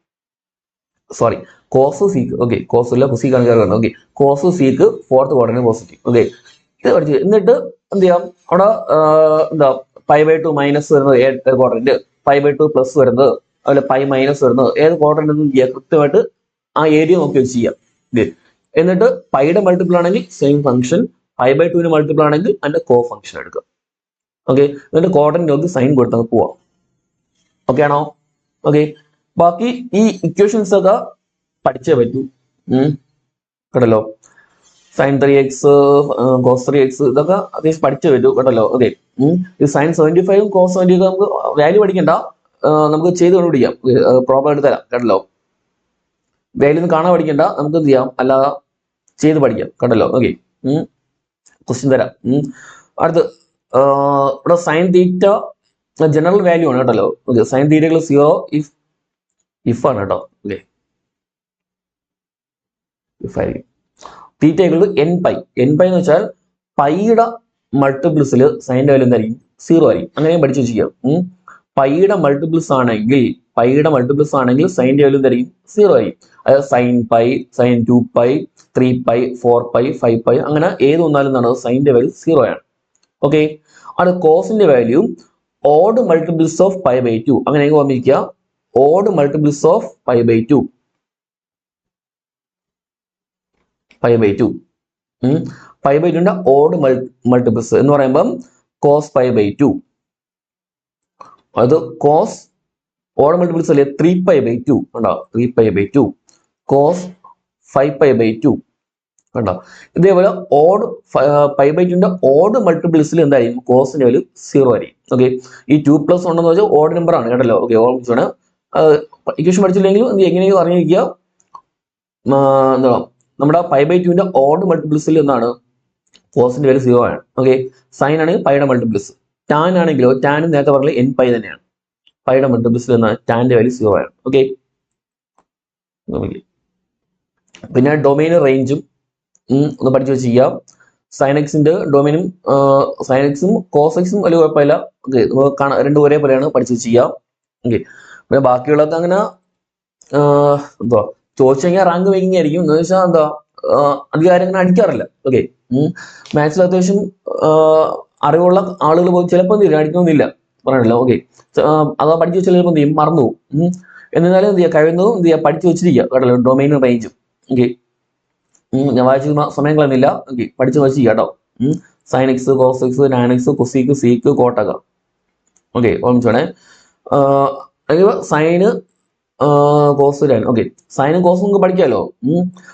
S1: Sorry, cos sec. Okay, cos ഇല്ല, കൊസീക്കാണ് കയറുന്നത്. Okay, cos sec fourth quadrant positive. Okay, ഇത് പഠിച്ചു. എന്നിട്ട് എന്ത് ചെയ്യാം, അവിടെ എന്താ പൈ ബൈ ടു മൈനസ് വരുന്നത് ഏത് quadrant, pi by two plus വരുന്നത്, അതുപോലെ പൈ മൈനസ് വരുന്നത് ഏത് ക്വാഡ്രന്റ് എന്ന് ചെയ്യാം, കൃത്യമായിട്ട് ആ ഏരിയ നോക്കി വെച്ച് ചെയ്യാം. എന്നിട്ട് പൈയുടെ മൾട്ടിപ്പിൾ ആണെങ്കിൽ സെയിം ഫംഗ്ഷൻ, പൈ ബൈ ടുവിന് മൾട്ടിപ്പിൾ ആണെങ്കിൽ അതിന്റെ കോ ഫംഗ്ഷൻ എടുക്കുക. ഓക്കെ, എന്നിട്ട് ക്വാഡ്രന്റ് നോക്കി സൈൻ കൊടുത്തങ്ങ് പോവാം. ഓക്കെ ആണോ? ഓക്കെ, ബാക്കി ഈ ഇക്വേഷൻസ് ഒക്കെ പഠിച്ചേ പറ്റൂ. കേട്ടല്ലോ, സൈൻ 3x കോസ് 3x ഇതൊക്കെ അത്യാവശ്യം പഠിച്ചേ പറ്റൂ. കേട്ടല്ലോ. ഓക്കെ, ഈ സൈൻ 75 കോസ് 70 നമുക്ക് വാല്യൂ പഠിക്കണ്ട, നമുക്ക് ചെയ്ത് കണ്ടുപിടിക്കാം. പ്രോബ്ലം എടുത്ത് തരാം. കേട്ടല്ലോ, വാല്യൂ ഒന്നും കാണാൻ പഠിക്കണ്ട, നമുക്ക് എന്ത് ചെയ്യാം, അല്ലാതെ ചെയ്ത് പഠിക്കാം. കേട്ടല്ലോ. ഓക്കെ, ക്വസ്റ്റ്യൻ തരാം. അടുത്ത് ഇവിടെ സൈൻ തീറ്റ ജനറൽ വാല്യൂ ആണ്. കേട്ടല്ലോ. ഓക്കെ, സൈൻ തീറ്റകൾ 0 ഇഫ് ആണ് കേട്ടോ. ഓക്കെ, ഇഫ് ആയിരിക്കും. തീറ്റ എൻ പൈ. എൻ പൈ എന്ന് വെച്ചാൽ പൈയുടെ മൾട്ടിപ്പിൾസിൽ സൈൻ്റെ വാല്യൂ എന്തായിരിക്കും, 0 ആയിരിക്കും. അങ്ങനെയും പഠിച്ചു വെച്ചിരിക്കാം. പൈയുടെ മൾട്ടിപ്പിൾസ് ആണെങ്കിൽ സൈൻ്റെ വാല്യൂ എന്തായിരിക്കും, 0 ആയിരിക്കും. അതായത് സൈൻ പൈ, സൈൻ 2π, 3π, 4π, 5π, അങ്ങനെ ഏത് വന്നാലും എന്താണ്, സൈൻ്റെ വാല്യൂ 0 ആണ്. ഓക്കെ, അത് കോസിന്റെ value odd multiples of pi by 2. അങ്ങനെ ഓർമ്മിക്കുക, odd multiples of pi by 2. Pi by 2 pi by 2ന്റെ ഓഡ് മൾട്ടിപ്പിൾസ് എന്ന് പറയുമ്പം കോസ് പൈ ബൈ 2. അത് കോസ് ഓഡ് മൾട്ടിപ്പിൾസ് അല്ലേ, 3π ബൈ 2 ഉണ്ടാവും. 3π ബൈ 2 കോസ് 5π ബൈ 2 കണ്ടോ. ഇതേപോലെ ഓഡ് പൈ ബൈ 2ന്റെ ഓഡ് മൾട്ടിപ്പിൾസിൽ എന്തായിരിക്കും, കോസിന്റെ വാല്യൂ 0 ആയിരിക്കും. ഓക്കെ, ഈ 2 + 1 എന്ന് വെച്ചാൽ ഓഡ് നമ്പർ ആണ്. കേട്ടല്ലോ. ഓക്കെ, ഓർമ്മിച്ചാണ്. ഇക്വേഷൻ പഠിച്ചില്ലെങ്കിലും എങ്ങനെയും അറിഞ്ഞിരിക്കുക. എന്താ, നമ്മുടെ പൈ ബൈ 2ന്റെ ഓഡ് മൾട്ടിപ്പിൾസിൽ എന്താണ്, കോസിന്റെ വാല്യൂ 0 ആണ്. ഓക്കെ, സൈൻ ആണെങ്കിൽ പൈയുടെ മൾട്ടിപ്പിൾസ്. ടാൻ ആണെങ്കിലോ, ടാൻ നേരത്തെ പറഞ്ഞാൽ എൻ പൈ തന്നെയാണ്. പൈയുടെ മൾട്ടിപ്പിൾസിൽ എന്നാൽ ടാന്റെ വാല്യൂ 0 ആണ്. ഓക്കെ, പിന്നെ ഡൊമൈനും റേഞ്ചും ഒന്ന് പഠിച്ചു വെച്ചിരിക്കുക. സൈനക്സിന്റെ ഡൊമൈനും സൈനക്സും കോസെക്സും വലിയ കുഴപ്പമില്ല. ഓക്കെ, നമുക്ക് കാണാം, രണ്ടും ഒരേപോലെയാണ്, പഠിച്ചു വെച്ചിരിക്കുക. ഓക്കെ, പിന്നെ ബാക്കിയുള്ളതൊക്കെ അങ്ങനെ എന്താ ചോദിച്ചു കഴിഞ്ഞാൽ റാങ്ക് മേക്കിംഗ് ആയിരിക്കും. എന്ന് വെച്ചാൽ എന്താ അധികാരം അങ്ങനെ അടിക്കാറില്ല. ഓക്കെ, മാത്സിൽ അത്യാവശ്യം അറിവുള്ള ആളുകൾ പോയി ചിലപ്പോൾ എന്ത് ചെയ്യും, അടിക്കണമെന്നില്ല, പറയണല്ലോ. ഓക്കെ, അതാ പഠിച്ചു വെച്ചാൽ ചിലപ്പോൾ എന്ത് ചെയ്യും, മറന്നു പോകും. എന്നിരുന്നാലും എന്ത് ചെയ്യുക, കഴിയുന്നതും എന്ത് ചെയ്യുക, പഠിച്ചു വെച്ചിരിക്കുക. കേട്ടല്ലോ, ഡൊമൈനും റേഞ്ചും. ഓക്കെ, ഞാൻ വായിച്ച സമയം കളയുന്നില്ല. ഓക്കെ, പഠിച്ചു വെച്ചിരിക്കുക കേട്ടോ. Sine x, cos x, tan x, cosec, sec, കോട്ടക. ഓക്കെ, ഓർമ്മിച്ചോണേ. Sine cos tan. ഓക്കെ, സൈനും കോസും നമുക്ക് പഠിക്കാമല്ലോ.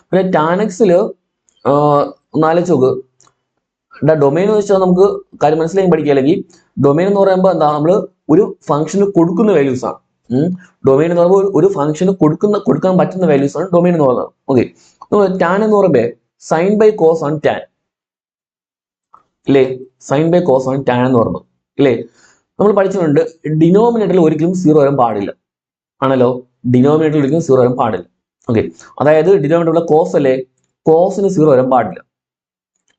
S1: പിന്നെ ടാനക്സിൽ ഒന്നാലോചിച്ച് നോക്ക്. ഡൊമൈൻ എന്ന് വെച്ചാൽ നമുക്ക് കാര്യം മനസ്സിലാക്കി പഠിക്കുക. അല്ലെങ്കിൽ ഡൊമൈൻ എന്ന് പറയുമ്പോൾ എന്താ, നമ്മൾ ഒരു ഫംഗ്ഷന് കൊടുക്കുന്ന വാല്യൂസ് ആണ്. ഡൊമൈൻ എന്ന് പറയുമ്പോൾ ഒരു ഫംഗ്ഷന് കൊടുക്കാൻ പറ്റുന്ന വാല്യൂസ് ആണ് ഡൊമൈൻ എന്ന് പറയുന്നത്. ഓക്കെ, ടാൻ എന്ന് പറയുമ്പോൾ സൈൻ ബൈ കോസ് ആണ് ടാൻ അല്ലേ. സൈൻ ബൈ കോസ് ആണ് ടാൻ എന്ന് പറയുന്നത് അല്ലേ. നമ്മൾ പഠിച്ചിട്ടുണ്ട് ഡിനോമിനേറ്ററിൽ ഒരിക്കലും 0 വരാൻ പാടില്ല. ആണല്ലോ, ഡിനോമിനേറ്ററിൽ ഒരിക്കലും 0 വരാൻ പാടില്ല. ഓക്കെ, അതായത് ഡിനോമിനേറ്ററിലെ കോസ് അല്ലേ, കോസിന് 0 വരാൻ പാടില്ല.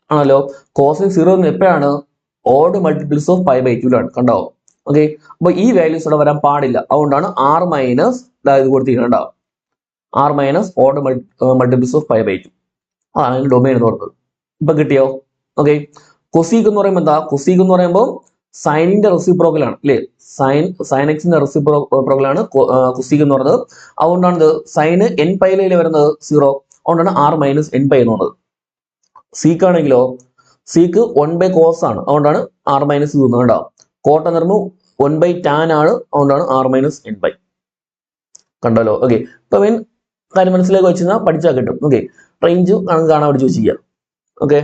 S1: ആണല്ലോ, കോസിന് 0 എപ്പോഴാണ്, odd multiples of pi by 2 കണ്ടോ. ഓക്കെ, അപ്പൊ ഈ വാല്യൂസ് ഇവിടെ വരാൻ പാടില്ല. അതുകൊണ്ടാണ് R മൈനസ് ഇത് കൊടുത്തിട്ടുണ്ടാവും. R minus odd multiples of pi by 2. അതാണ് ഡൊമൈൻ എന്ന് പറയുന്നത്. ഇപ്പൊ കിട്ടിയോ? ഓക്കെ, കൊസീക്ക് എന്ന് പറയുമ്പോൾ എന്താ, കൊസീക്ക് എന്ന് പറയുമ്പോൾ സൈനിന്റെ റെസിപ്രോക്കൽ ആണ് അല്ലേ. സൈൻ എക്സിന്റെ റെസിപ്രോക്കൽ ആണ് കൊസീക്ക് എന്ന് പറയുന്നത്. അതുകൊണ്ടാണ് ഇത് സൈന് എൻ പൈയിലെ വരുന്നത് 0. അതുകൊണ്ടാണ് R മൈനസ് എൻ പൈ എന്ന് പറയുന്നത്. സീക്ക് ആണെങ്കിലോ, സീക്ക് 1 കോസ് ആണ്. അതുകൊണ്ടാണ് R മൈനസ് ഇത് ഉണ്ടാവും. കോട്ട എന്ന് പറയുമ്പോൾ 1 ടാൻ ആണ്. അതുകൊണ്ടാണ് R മൈനസ് എൻ പൈ. കണ്ടല്ലോ. ഓക്കെ, ഇപ്പൊ കാര്യം മനസ്സിലാക്കി വെച്ചാൽ പഠിച്ചാൽ കിട്ടും. ഓക്കെ, റേഞ്ച് കാണാൻ പഠിച്ചു വെച്ചിരിക്കുക. ഓക്കെ,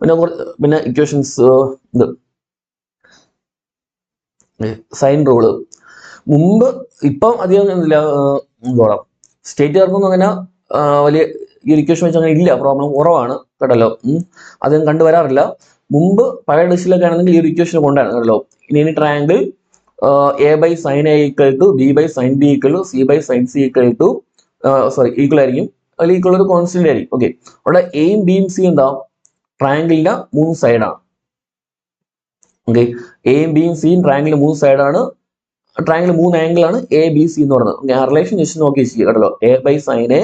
S1: പിന്നെ ഇക്വേഷൻസ് ഇത് സൈൻ റൂള് മുമ്പ് ഇപ്പം അധികം എന്തില്ല എന്തോടാം സ്റ്റേറ്റുകാർക്കൊന്നും അങ്ങനെ വലിയ ഈ ഇക്വേഷൻ വെച്ച് അങ്ങനെ ഇല്ല, പ്രോബ്ലം കുറവാണ് കേട്ടല്ലോ. അധികം കണ്ടുവരാറില്ല. മുമ്പ് പഴയ ഡിഷിലൊക്കെ ആണെങ്കിൽ ഈ ഒരു ഇക്വേഷൻ കൊണ്ടാണ് കേട്ടല്ലോ. ഇനി triangle A by sine A equal to B by sine B equal to C by sine C equal to equal ആയിരിക്കും, അല്ലെങ്കിൽ ഈക്വൽ ഒരു കോൺസ്റ്റന്റ് ആയിരിക്കും. ഓക്കെ, അവിടെ എയും ബിയും സി എന്താ ട്രയാങ്കിളിന്റെ 3 സൈഡാണ്. ഓക്കെ, എയും ബിയും സിയും ട്രയാങ്കിളിന്റെ 3 സൈഡാണ്. ട്രയാങ്കിൾ 3 ആംഗിൾ ആണ് എ ബി സി എന്ന് പറയുന്നത്. ഞാൻ റിലേഷൻ ജസ്റ്റ് നോക്കി ചെയ്യുക കേട്ടല്ലോ. A by sine A,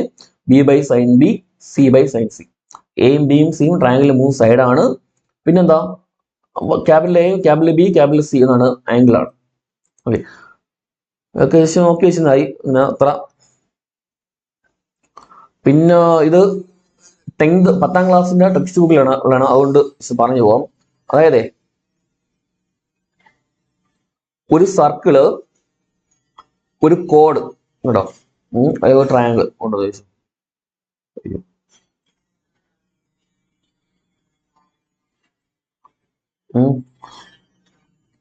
S1: B by sine B, C by sine C. എയും ബിയും സിയും ട്രയാങ്കിൾ 3 സൈഡാണ്. പിന്നെന്താ capital A, capital B, capital C എന്നാണ് ആംഗിൾ ആണ്. ഓക്കെ, ഒക്കെ ജസ്റ്റ് നോക്കി വെച്ചായി ഇങ്ങനെ അത്ര. പിന്നെ ഇത് 10th ക്ലാസ്സിന്റെ ടെക്സ്റ്റ് ബുക്കിലാണ് ഉള്ളതാണ്, അതുകൊണ്ട് പറഞ്ഞു പോവാം. അതായത് ഒരു സർക്കിള്, ഒരു കോഡ് കേട്ടോ, അതായത് ട്രയാങ്കിൾ കൊണ്ട് ചോദിച്ചു.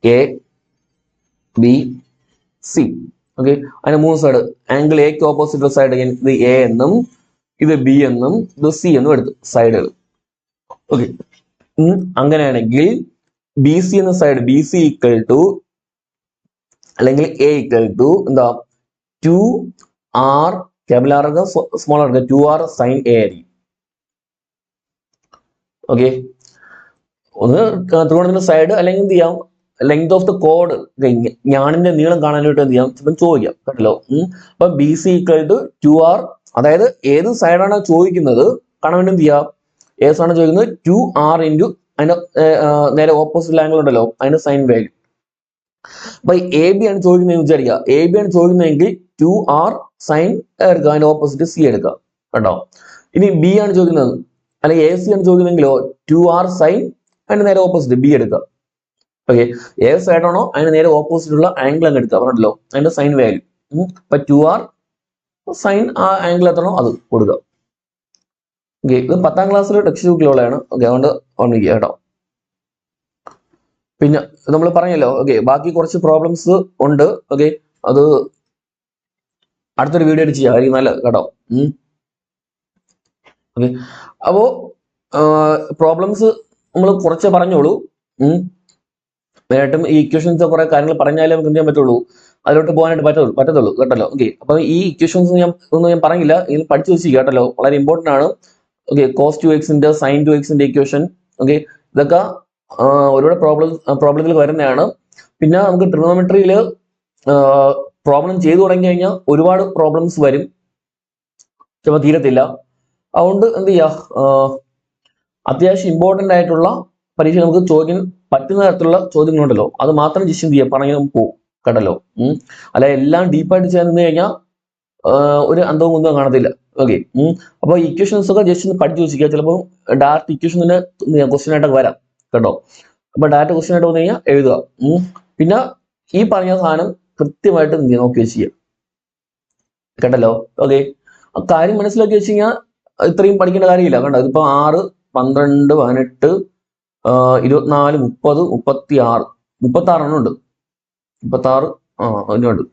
S1: A B C. ഓക്കെ, അതിന് 3 സൈഡ്. ആംഗിൾ എക്ക് ഓപ്പോസിറ്റ് സൈഡ് ഇത് എ എന്നും ഇത് ബി എന്നും ഇത് സി എന്നും എടുത്തു സൈഡുകൾ. ഓക്കെ, അങ്ങനെയാണെങ്കിൽ ബി സി എന്ന side B C equal to അല്ലെങ്കിൽ എ ഈക്വൽ ടു എന്താ 2r capital R small R 2r sine A ആയിരിക്കും. ഓക്കെ, ഒന്ന് ത്രികോണത്തിന്റെ സൈഡ് അല്ലെങ്കിൽ എന്ത് ചെയ്യാം, ലെങ്ത് ഓഫ് ദ കോഡ് ഞാണിന്റെ നീളം കാണാനായിട്ട് എന്ത് ചെയ്യാം, ചിലപ്പോൾ ചോദിക്കാം കേട്ടല്ലോ. അപ്പൊ B C equal to 2r, അതായത് ഏത് സൈഡാണ് ചോദിക്കുന്നത് കാണാൻ വേണ്ടി എന്ത് ചെയ്യാം, ഏത് സൈഡാണ് ചോദിക്കുന്നത് 2r ഇൻറ്റു അതിന്റെ നേരെ ഓപ്പോസിറ്റ് ആംഗിൾ ഉണ്ടല്ലോ അതിന്റെ സൈൻ വാല്യൂ. അപ്പൊ എ ബി ആണ് ചോദിക്കുന്നത് വിചാരിക്കുക. എ ബി ആണ് ചോദിക്കുന്നതെങ്കിൽ 2r സൈൻ എടുക്കുക, അതിന്റെ ഓപ്പോസിറ്റ് സി എടുക്കുക കേട്ടോ. ഇനി ബി ആണ് ചോദിക്കുന്നത് അല്ലെങ്കിൽ എ സി ആണ് ചോദിക്കുന്നതെങ്കിലോ 2r സൈൻ അതിന്റെ നേരെ ഓപ്പോസിറ്റ് ബി എടുക്കുക. ഓക്കെ, ഏത് സൈഡാണോ അതിന് നേരെ ഓപ്പോസിറ്റ് ഉള്ള ആംഗിൾ അങ്ങ് എടുക്കുക പറഞ്ഞല്ലോ, അതിന്റെ സൈൻ വാല്യൂ. അപ്പൊ 2r സൈൻ ആ ആംഗിൾ എത്തണോ അത് കൊടുക്കുക. ഓക്കെ, ഇത് 10th ക്ലാസ്സിലെ ടെക്സ്റ്റ് ബുക്കിലുള്ളതാണ്. ഓക്കെ, അതുകൊണ്ട് ഓർമ്മിക്കുക കേട്ടോ. പിന്നെ നമ്മൾ പറഞ്ഞല്ലോ. ഓക്കെ, ബാക്കി കുറച്ച് പ്രോബ്ലംസ് ഉണ്ട്. ഓക്കെ, അത് അടുത്തൊരു വീഡിയോ ആയിട്ട് ചെയ്യാം, ആയിരിക്കും നല്ലത് കേട്ടോ. ഓക്കെ, അപ്പോ പ്രോബ്ലംസ് നമ്മൾ കുറച്ച് പറഞ്ഞോളൂ. മെയിനായിട്ടും ഈ ഇക്വേഷൻസ് കുറെ കാര്യങ്ങൾ പറഞ്ഞാലേ നമുക്ക് എന്ത് ചെയ്യാൻ പറ്റുള്ളൂ, അതിലോട്ട് പോകാനായിട്ട് പറ്റത്തുള്ളൂ കേട്ടല്ലോ. ഓക്കെ, അപ്പൊ ഈ ഇക്വേഷൻസ് ഒന്നും ഞാൻ പറഞ്ഞില്ല, ഇതിൽ പഠിച്ചു വെച്ച് കേട്ടല്ലോ, വളരെ ഇമ്പോർട്ടന്റ് ആണ്. Okay, cos 2x sine 2x equation. Okay, ഇതൊക്കെ ഒരുപാട് പ്രോബ്ലത്തിൽ വരുന്നതാണ്. പിന്നെ നമുക്ക് ട്രിഗണോമെട്രിയിൽ പ്രോബ്ലം ചെയ്തു തുടങ്ങി കഴിഞ്ഞാൽ ഒരുപാട് പ്രോബ്ലംസ് വരും, ചിലപ്പോൾ തീരത്തില്ല. അതുകൊണ്ട് എന്ത് ചെയ്യുക, അത്യാവശ്യം ഇമ്പോർട്ടന്റ് ആയിട്ടുള്ള പരീക്ഷ നമുക്ക് ചോദിക്കാൻ പറ്റുന്ന തരത്തിലുള്ള ചോദ്യങ്ങളുണ്ടല്ലോ അത് മാത്രം ജസ്റ്റ് എന്ത് ചെയ്യാം പറഞ്ഞു പോകും കേട്ടല്ലോ. അല്ല എല്ലാം ഡീപ്പായിട്ട് ചെയ്യാൻ നിന്ന് കഴിഞ്ഞാൽ ഒരു അന്തവും കുന്തവും കാണത്തില്ല. ഓക്കെ, അപ്പൊ ഇക്വേഷൻസ് ഒക്കെ ജസ്റ്റ് ഒന്ന് പഠിച്ചു വെച്ചിരിക്കുക. ചിലപ്പോൾ ഡയറക്റ്റ് ഇക്വേഷൻ തന്നെ ക്വസ്റ്റ്യൻ ആയിട്ടൊക്കെ വരാം കേട്ടോ. അപ്പൊ ഡയറക്റ്റ് ക്വസ്റ്റ്യൻ ആയിട്ട് വന്നു കഴിഞ്ഞാൽ എഴുതുക. പിന്നെ ഈ പറഞ്ഞ സാധനം കൃത്യമായിട്ട് എന്ത് ചെയ്യുക നോക്കി വെച്ച് കേട്ടല്ലോ. ഓക്കെ, ആ കാര്യം മനസ്സിലാക്കി വെച്ച് കഴിഞ്ഞാൽ ഇത്രയും പഠിക്കേണ്ട കാര്യമില്ല കേട്ടോ. ഇതിപ്പോ 6, 12, 18, 24, 30, 36, 36 എണ്ണം ഉണ്ട്. 36 അതിനുണ്ട്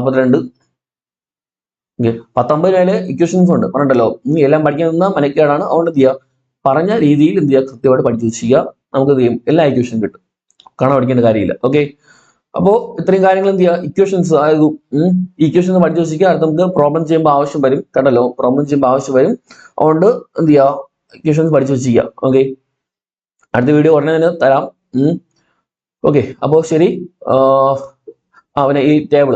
S1: 42. 19 മേലെ ഇക്വേഷൻസ് ഉണ്ട് പറഞ്ഞിട്ടല്ലോ. എല്ലാം പഠിക്കാൻ നിന്നാൽ മനക്കേടാണ്. അതുകൊണ്ട് എന്ത് ചെയ്യുക, പറഞ്ഞ രീതിയിൽ എന്ത് ചെയ്യുക, കൃത്യമായിട്ട് പഠിച്ചു വെച്ചിരിക്കുക. നമുക്ക് എന്ത് ചെയ്യും, എല്ലാ ഇക്വേഷനും കിട്ടും, കാണാൻ പഠിക്കേണ്ട കാര്യമില്ല. ഓക്കെ, അപ്പോ ഇത്രയും കാര്യങ്ങൾ എന്ത് ചെയ്യുക, ഇക്വേഷൻസ് അതായത് ഇക്വേഷൻസ് പഠിച്ചു വെച്ചിരിക്കുക. അടുത്ത് നമുക്ക് പ്രോബ്ലം ചെയ്യുമ്പോൾ ആവശ്യം വരും കേട്ടല്ലോ. പ്രോബ്ലം ചെയ്യുമ്പോൾ ആവശ്യം വരും, അതുകൊണ്ട് എന്ത് ചെയ്യുക, ഇക്വേഷൻസ് പഠിച്ചു വെച്ചിരിക്കുക. ഓക്കെ, അടുത്ത വീഡിയോ ഉടനെ തന്നെ തരാം. ഓക്കെ, അപ്പോൾ ശരി. പിന്നെ ഈ ടേബിൾ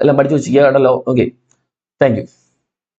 S1: എല്ലാം പഠിച്ചു വെച്ചിരിക്കുക കേട്ടല്ലോ. Okay, thank you.